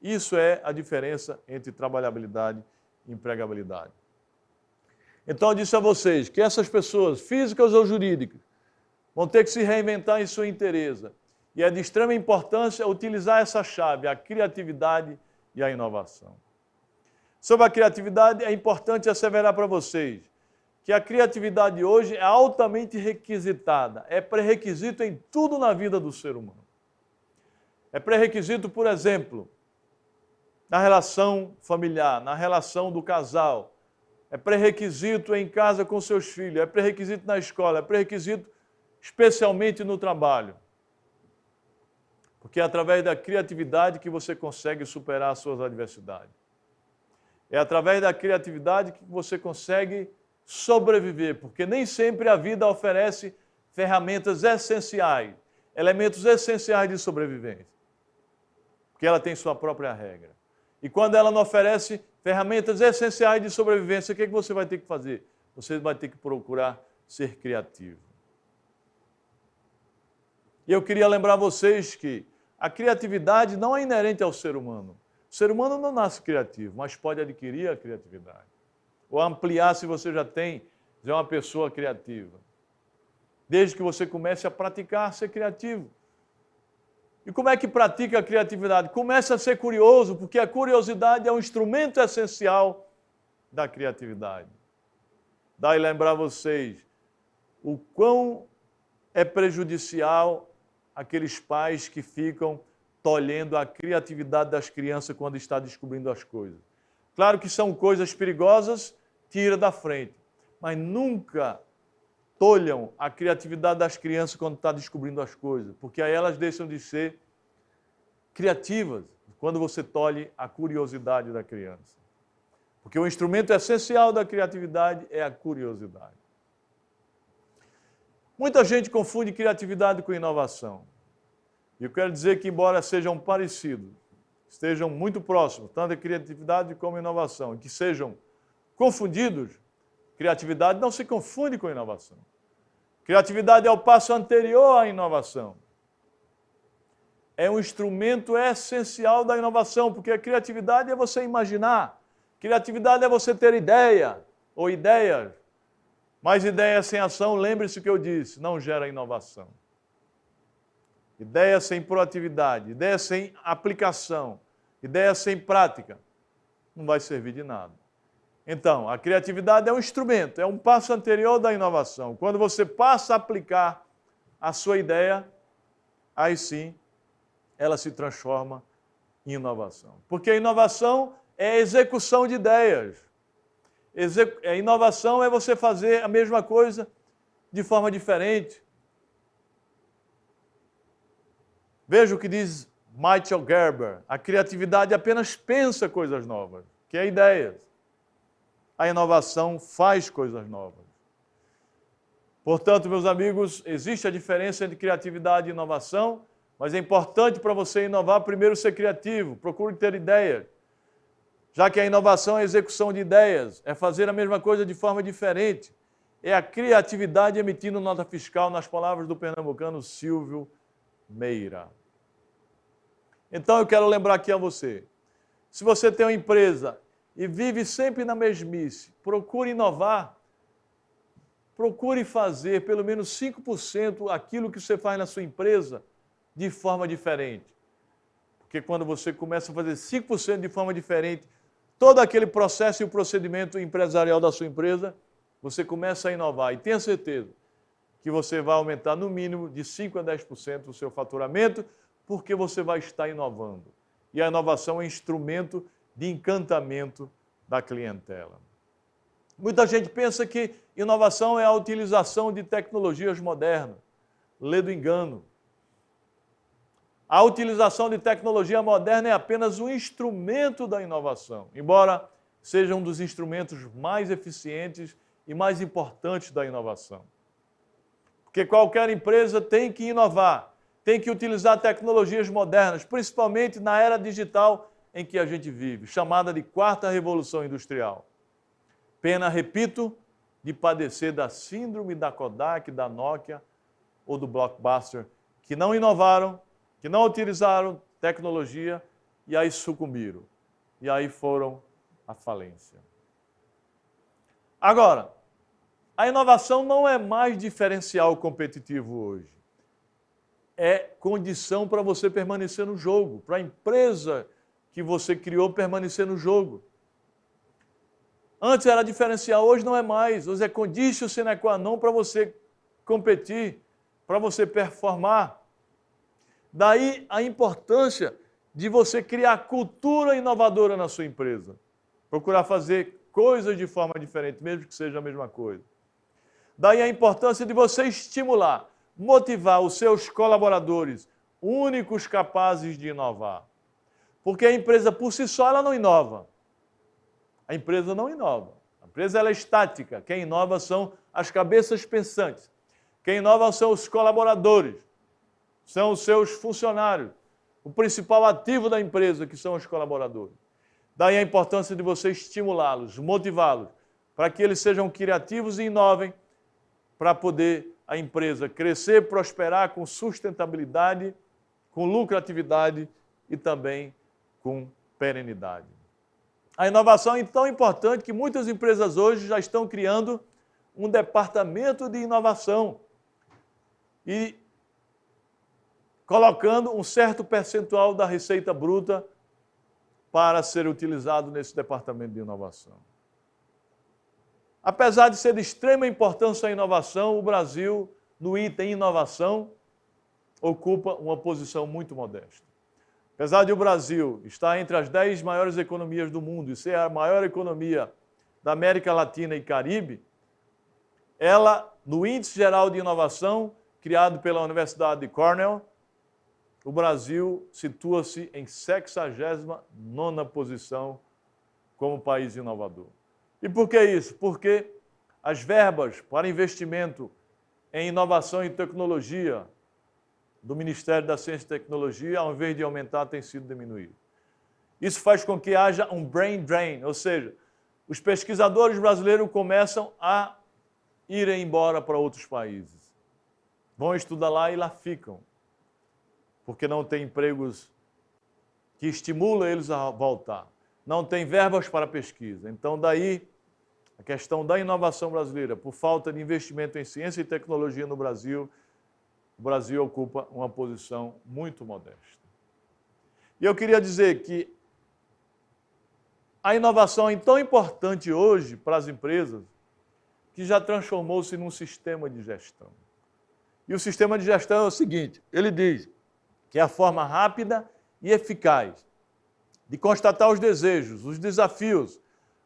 Isso é a diferença entre trabalhabilidade e empregabilidade. Então, eu disse a vocês que essas pessoas, físicas ou jurídicas, vão ter que se reinventar em sua inteireza. E é de extrema importância utilizar essa chave, a criatividade e a inovação. Sobre a criatividade, é importante asseverar para vocês que a criatividade hoje é altamente requisitada, é pré-requisito em tudo na vida do ser humano. É pré-requisito, por exemplo, na relação familiar, na relação do casal, é pré-requisito em casa com seus filhos, é pré-requisito na escola, é pré-requisito especialmente no trabalho. Porque é através da criatividade que você consegue superar as suas adversidades. É através da criatividade que você consegue sobreviver, porque nem sempre a vida oferece ferramentas essenciais, elementos essenciais de sobrevivência. Porque ela tem sua própria regra. E quando ela não oferece ferramentas essenciais de sobrevivência, o que você vai ter que fazer? Você vai ter que procurar ser criativo. E eu queria lembrar vocês que a criatividade não é inerente ao ser humano. O ser humano não nasce criativo, mas pode adquirir a criatividade. Ou ampliar se você já é uma pessoa criativa. Desde que você comece a praticar ser criativo. E como é que pratica a criatividade? Comece a ser curioso, porque a curiosidade é um instrumento essencial da criatividade. Daí lembrar vocês o quão é prejudicial aqueles pais que ficam tolhendo a criatividade das crianças quando está descobrindo as coisas. Claro que são coisas perigosas, tira da frente, mas nunca tolham a criatividade das crianças quando está descobrindo as coisas, porque aí elas deixam de ser criativas quando você tolhe a curiosidade da criança. Porque o instrumento essencial da criatividade é a curiosidade. Muita gente confunde criatividade com inovação. E eu quero dizer que, embora sejam parecidos, estejam muito próximos, tanto a criatividade como a inovação, e que sejam confundidos, criatividade não se confunde com inovação. Criatividade é o passo anterior à inovação. É um instrumento essencial da inovação, porque a criatividade é você imaginar, criatividade é você ter ideia ou ideias, mas ideia sem ação, lembre-se o que eu disse, não gera inovação. Ideia sem proatividade, ideia sem aplicação, ideia sem prática, não vai servir de nada. Então, a criatividade é um instrumento, é um passo anterior da inovação. Quando você passa a aplicar a sua ideia, aí sim, ela se transforma em inovação. Porque a inovação é a execução de ideias. A inovação é você fazer a mesma coisa de forma diferente. Veja o que diz Michael Gerber. A criatividade apenas pensa coisas novas, que é ideias. A inovação faz coisas novas. Portanto, meus amigos, existe a diferença entre criatividade e inovação, mas é importante para você inovar, primeiro ser criativo, procure ter ideias. Já que a inovação é a execução de ideias, é fazer a mesma coisa de forma diferente. É a criatividade emitindo nota fiscal, nas palavras do pernambucano Silvio Meira. Então eu quero lembrar aqui a você, se você tem uma empresa e vive sempre na mesmice, procure inovar, procure fazer pelo menos 5% aquilo que você faz na sua empresa de forma diferente. Porque quando você começa a fazer 5% de forma diferente, todo aquele processo e o procedimento empresarial da sua empresa, você começa a inovar. E tenha certeza que você vai aumentar no mínimo de 5% a 10% o seu faturamento, porque você vai estar inovando. E a inovação é um instrumento de encantamento da clientela. Muita gente pensa que inovação é a utilização de tecnologias modernas. Lê do engano. A utilização de tecnologia moderna é apenas um instrumento da inovação, embora seja um dos instrumentos mais eficientes e mais importantes da inovação. Porque qualquer empresa tem que inovar, tem que utilizar tecnologias modernas, principalmente na era digital em que a gente vive, chamada de quarta revolução industrial. Pena, repito, de padecer da síndrome da Kodak, da Nokia ou do Blockbuster, que não inovaram, que não utilizaram tecnologia e aí sucumbiram. E aí foram à falência. Agora, a inovação não é mais diferencial competitivo hoje. É condição para você permanecer no jogo, para a empresa que você criou permanecer no jogo. Antes era diferencial, hoje não é mais. Hoje é condition sine qua non para você competir, para você performar. Daí a importância de você criar cultura inovadora na sua empresa. Procurar fazer coisas de forma diferente, mesmo que seja a mesma coisa. Daí a importância de você estimular, motivar os seus colaboradores, únicos capazes de inovar. Porque a empresa por si só ela não inova. A empresa não inova. A empresa ela é estática. Quem inova são as cabeças pensantes. Quem inova são os colaboradores. São os seus funcionários. O principal ativo da empresa, que são os colaboradores. Daí a importância de você estimulá-los, motivá-los, para que eles sejam criativos e inovem, para poder a empresa crescer, prosperar com sustentabilidade, com lucratividade e também com perenidade. A inovação é tão importante que muitas empresas hoje já estão criando um departamento de inovação e colocando um certo percentual da receita bruta para ser utilizado nesse departamento de inovação. Apesar de ser de extrema importância a inovação, o Brasil, no item inovação, ocupa uma posição muito modesta. Apesar de o Brasil estar entre as 10 maiores economias do mundo e ser a maior economia da América Latina e Caribe, ela, no Índice Geral de Inovação, criado pela Universidade de Cornell, o Brasil situa-se em 69ª posição como país inovador. E por que isso? Porque as verbas para investimento em inovação e tecnologia do Ministério da Ciência e Tecnologia, ao invés de aumentar, tem sido diminuído. Isso faz com que haja um brain drain, ou seja, os pesquisadores brasileiros começam a irem embora para outros países. Vão estudar lá e lá ficam, porque não tem empregos que estimulam eles a voltar. Não tem verbas para pesquisa. Então, daí, a questão da inovação brasileira, por falta de investimento em ciência e tecnologia no Brasil, o Brasil ocupa uma posição muito modesta. E eu queria dizer que a inovação é tão importante hoje para as empresas que já transformou-se num sistema de gestão. E o sistema de gestão é o seguinte, ele diz que é a forma rápida e eficaz de constatar os desejos, os desafios,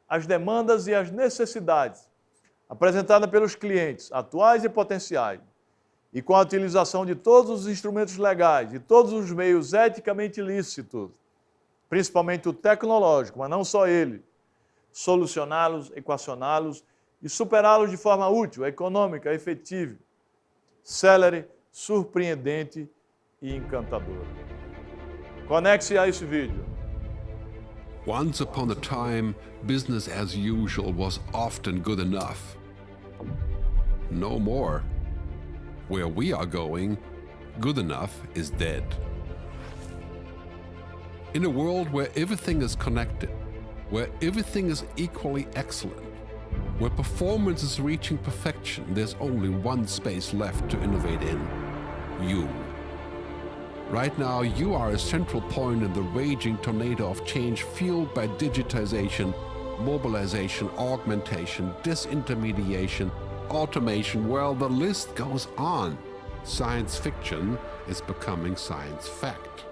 as demandas e as necessidades apresentadas pelos clientes, atuais e potenciais, e com a utilização de todos os instrumentos legais e todos os meios eticamente lícitos, principalmente o tecnológico, mas não só ele, solucioná-los, equacioná-los e superá-los de forma útil, econômica, efetiva, célere, surpreendente e encantadora. Conecte-se a esse vídeo. Once upon a time, business as usual was often good enough. No more. Where we are going, good enough is dead. In a world where everything is connected, where everything is equally excellent, where performance is reaching perfection, there's only one space left to innovate in: you. Right now, you are a central point in the raging tornado of change fueled by digitization, mobilization, augmentation, disintermediation, automation. Well, the list goes on. Science fiction is becoming science fact.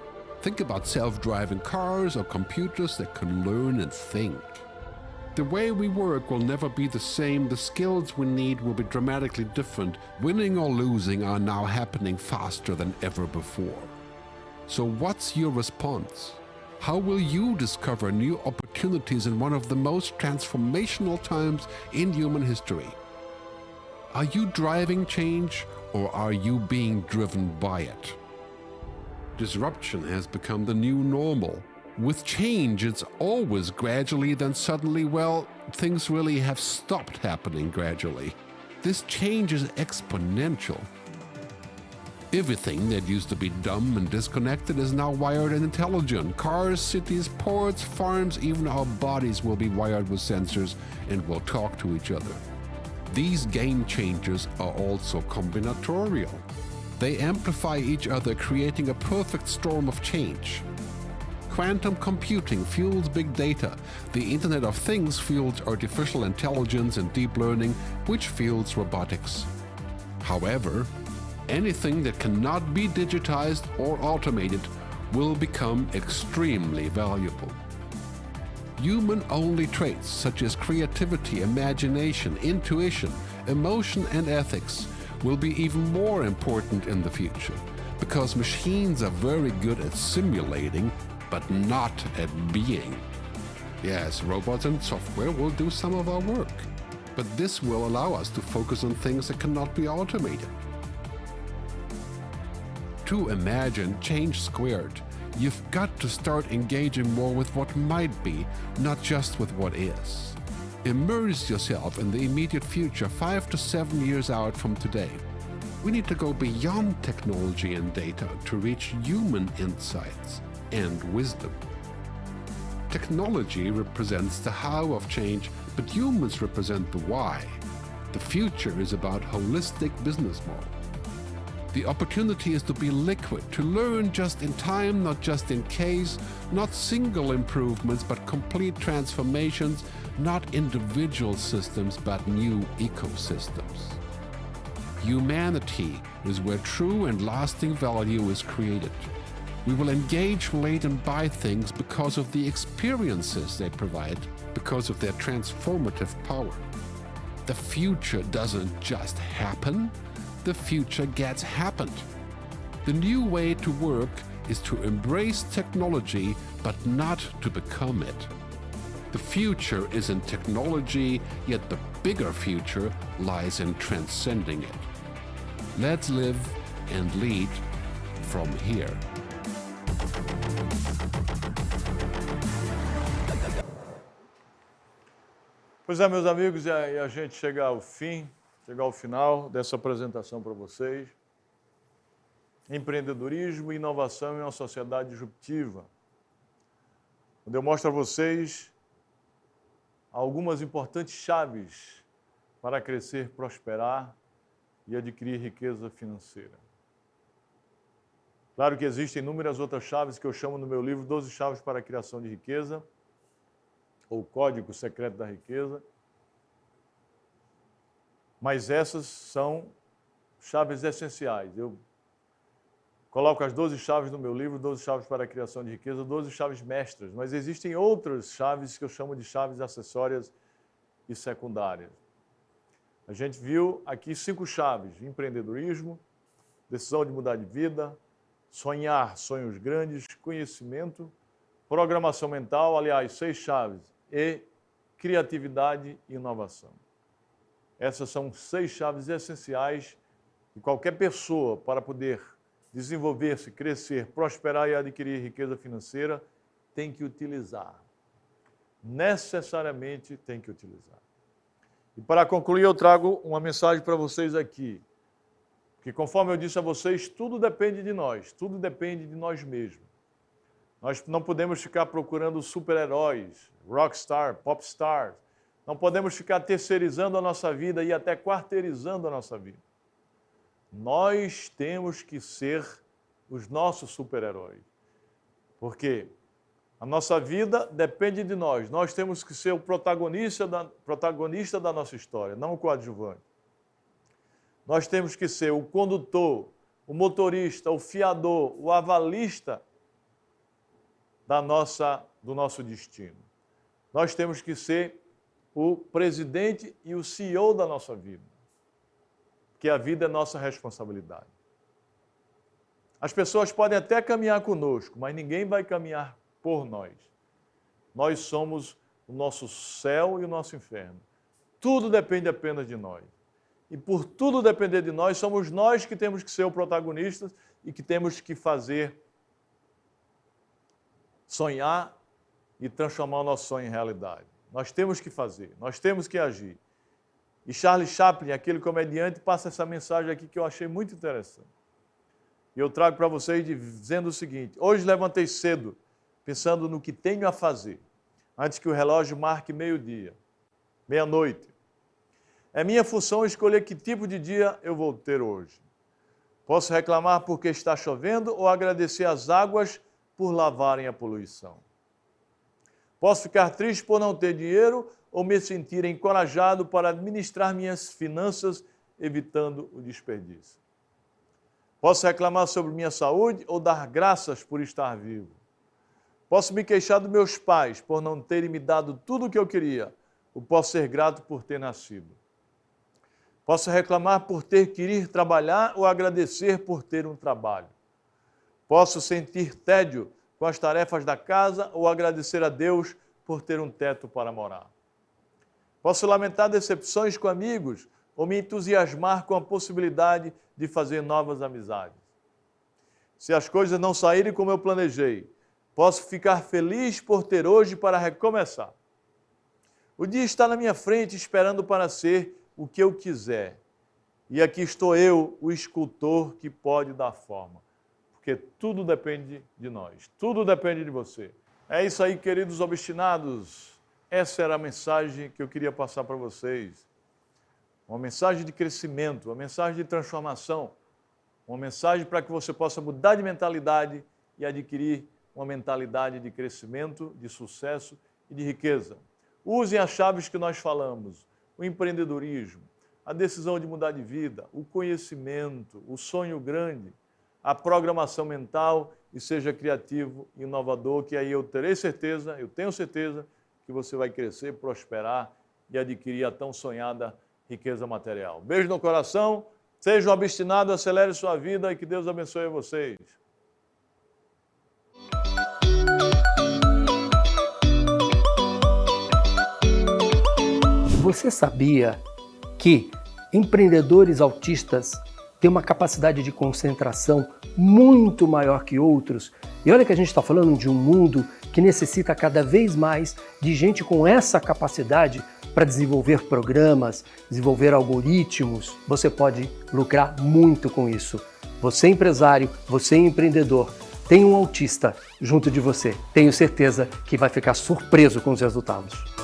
Think about self-driving cars or computers that can learn and think. The way we work will never be the same. The skills we need will be dramatically different. Winning or losing are now happening faster than ever before. So what's your response? How will you discover new opportunities in one of the most transformational times in human history? Are you driving change, or are you being driven by it? Disruption has become the new normal. With change, it's always gradually, then suddenly, well, things really have stopped happening gradually. This change is exponential. Everything that used to be dumb and disconnected is now wired and intelligent. Cars, cities, ports, farms, even our bodies will be wired with sensors and will talk to each other. These game changers are also combinatorial. They amplify each other, creating a perfect storm of change. Quantum computing fuels big data. The Internet of Things fuels artificial intelligence and deep learning, which fuels robotics. However, anything that cannot be digitized or automated will become extremely valuable. Human-only traits such as creativity, imagination, intuition, emotion, and ethics will be even more important in the future, because machines are very good at simulating, but not at being. Yes, robots and software will do some of our work, but this will allow us to focus on things that cannot be automated. To imagine change squared, you've got to start engaging more with what might be, not just with what is. Immerse yourself in the immediate future, 5 to 7 years out from today. We need to go beyond technology and data to reach human insights and wisdom. Technology represents the how of change, but humans represent the why. The future is about holistic business model. The opportunity is to be liquid, to learn just in time, not just in case, not single improvements, but complete transformations, not individual systems, but new ecosystems. Humanity is where true and lasting value is created. We will engage, relate, and buy things because of the experiences they provide, because of their transformative power. The future doesn't just happen. The future gets happened. The new way to work is to embrace technology, but not to become it. The future is in technology, yet the bigger future lies in transcending it. Let's live and lead from here. Pois é, meus amigos, e a gente chega ao final dessa apresentação para vocês. Empreendedorismo e inovação em uma sociedade disruptiva, onde eu mostro a vocês algumas importantes chaves para crescer, prosperar e adquirir riqueza financeira. Claro que existem inúmeras outras chaves que eu chamo no meu livro 12 chaves para a criação de riqueza, ou Código Secreto da Riqueza, mas essas são chaves essenciais. Eu coloco as 12 chaves no meu livro, 12 chaves para a criação de riqueza, 12 chaves mestras, mas existem outras chaves que eu chamo de chaves acessórias e secundárias. A gente viu aqui 5 chaves: empreendedorismo, decisão de mudar de vida, sonhar sonhos grandes, conhecimento, programação mental, aliás, 6 chaves, e criatividade e inovação. Essas são 6 chaves essenciais de qualquer pessoa para poder desenvolver-se, crescer, prosperar e adquirir riqueza financeira, tem que utilizar. Necessariamente tem que utilizar. E para concluir, eu trago uma mensagem para vocês aqui. Que conforme eu disse a vocês, tudo depende de nós, tudo depende de nós mesmos. Nós não podemos ficar procurando super-heróis, rockstar, popstar. Não podemos ficar terceirizando a nossa vida e até quarteirizando a nossa vida. Nós temos que ser os nossos super-heróis. Porque a nossa vida depende de nós. Nós temos que ser o protagonista da nossa história, não o coadjuvante. Nós temos que ser o condutor, o motorista, o fiador, o avalista do nosso destino. Nós temos que ser o presidente e o CEO da nossa vida. Que a vida é nossa responsabilidade. As pessoas podem até caminhar conosco, mas ninguém vai caminhar por nós. Nós somos o nosso céu e o nosso inferno. Tudo depende apenas de nós. E por tudo depender de nós, somos nós que temos que ser o protagonista e que temos que fazer sonhar e transformar o nosso sonho em realidade. Nós temos que fazer, nós temos que agir. E Charlie Chaplin, aquele comediante, passa essa mensagem aqui que eu achei muito interessante. E eu trago para vocês dizendo o seguinte: hoje levantei cedo, pensando no que tenho a fazer, antes que o relógio marque meia-noite. É minha função escolher que tipo de dia eu vou ter hoje. Posso reclamar porque está chovendo ou agradecer às águas por lavarem a poluição. Posso ficar triste por não ter dinheiro ou me sentir encorajado para administrar minhas finanças, evitando o desperdício. Posso reclamar sobre minha saúde ou dar graças por estar vivo. Posso me queixar dos meus pais por não terem me dado tudo o que eu queria, ou posso ser grato por ter nascido. Posso reclamar por ter que ir trabalhar ou agradecer por ter um trabalho. Posso sentir tédio com as tarefas da casa ou agradecer a Deus por ter um teto para morar. Posso lamentar decepções com amigos ou me entusiasmar com a possibilidade de fazer novas amizades. Se as coisas não saírem como eu planejei, posso ficar feliz por ter hoje para recomeçar. O dia está na minha frente esperando para ser o que eu quiser. E aqui estou eu, o escultor que pode dar forma. Porque tudo depende de nós, tudo depende de você. É isso aí, queridos obstinados. Essa era a mensagem que eu queria passar para vocês. Uma mensagem de crescimento, uma mensagem de transformação, uma mensagem para que você possa mudar de mentalidade e adquirir uma mentalidade de crescimento, de sucesso e de riqueza. Usem as chaves que nós falamos: o empreendedorismo, a decisão de mudar de vida, o conhecimento, o sonho grande, a programação mental, e seja criativo e inovador, que aí eu tenho certeza que você vai crescer, prosperar e adquirir a tão sonhada riqueza material. Beijo no coração, seja um obstinado, acelere sua vida e que Deus abençoe vocês. Você sabia que empreendedores autistas tem uma capacidade de concentração muito maior que outros. E olha que a gente está falando de um mundo que necessita cada vez mais de gente com essa capacidade para desenvolver programas, desenvolver algoritmos. Você pode lucrar muito com isso. Você é empresário, você é empreendedor, tem um autista junto de você. Tenho certeza que vai ficar surpreso com os resultados.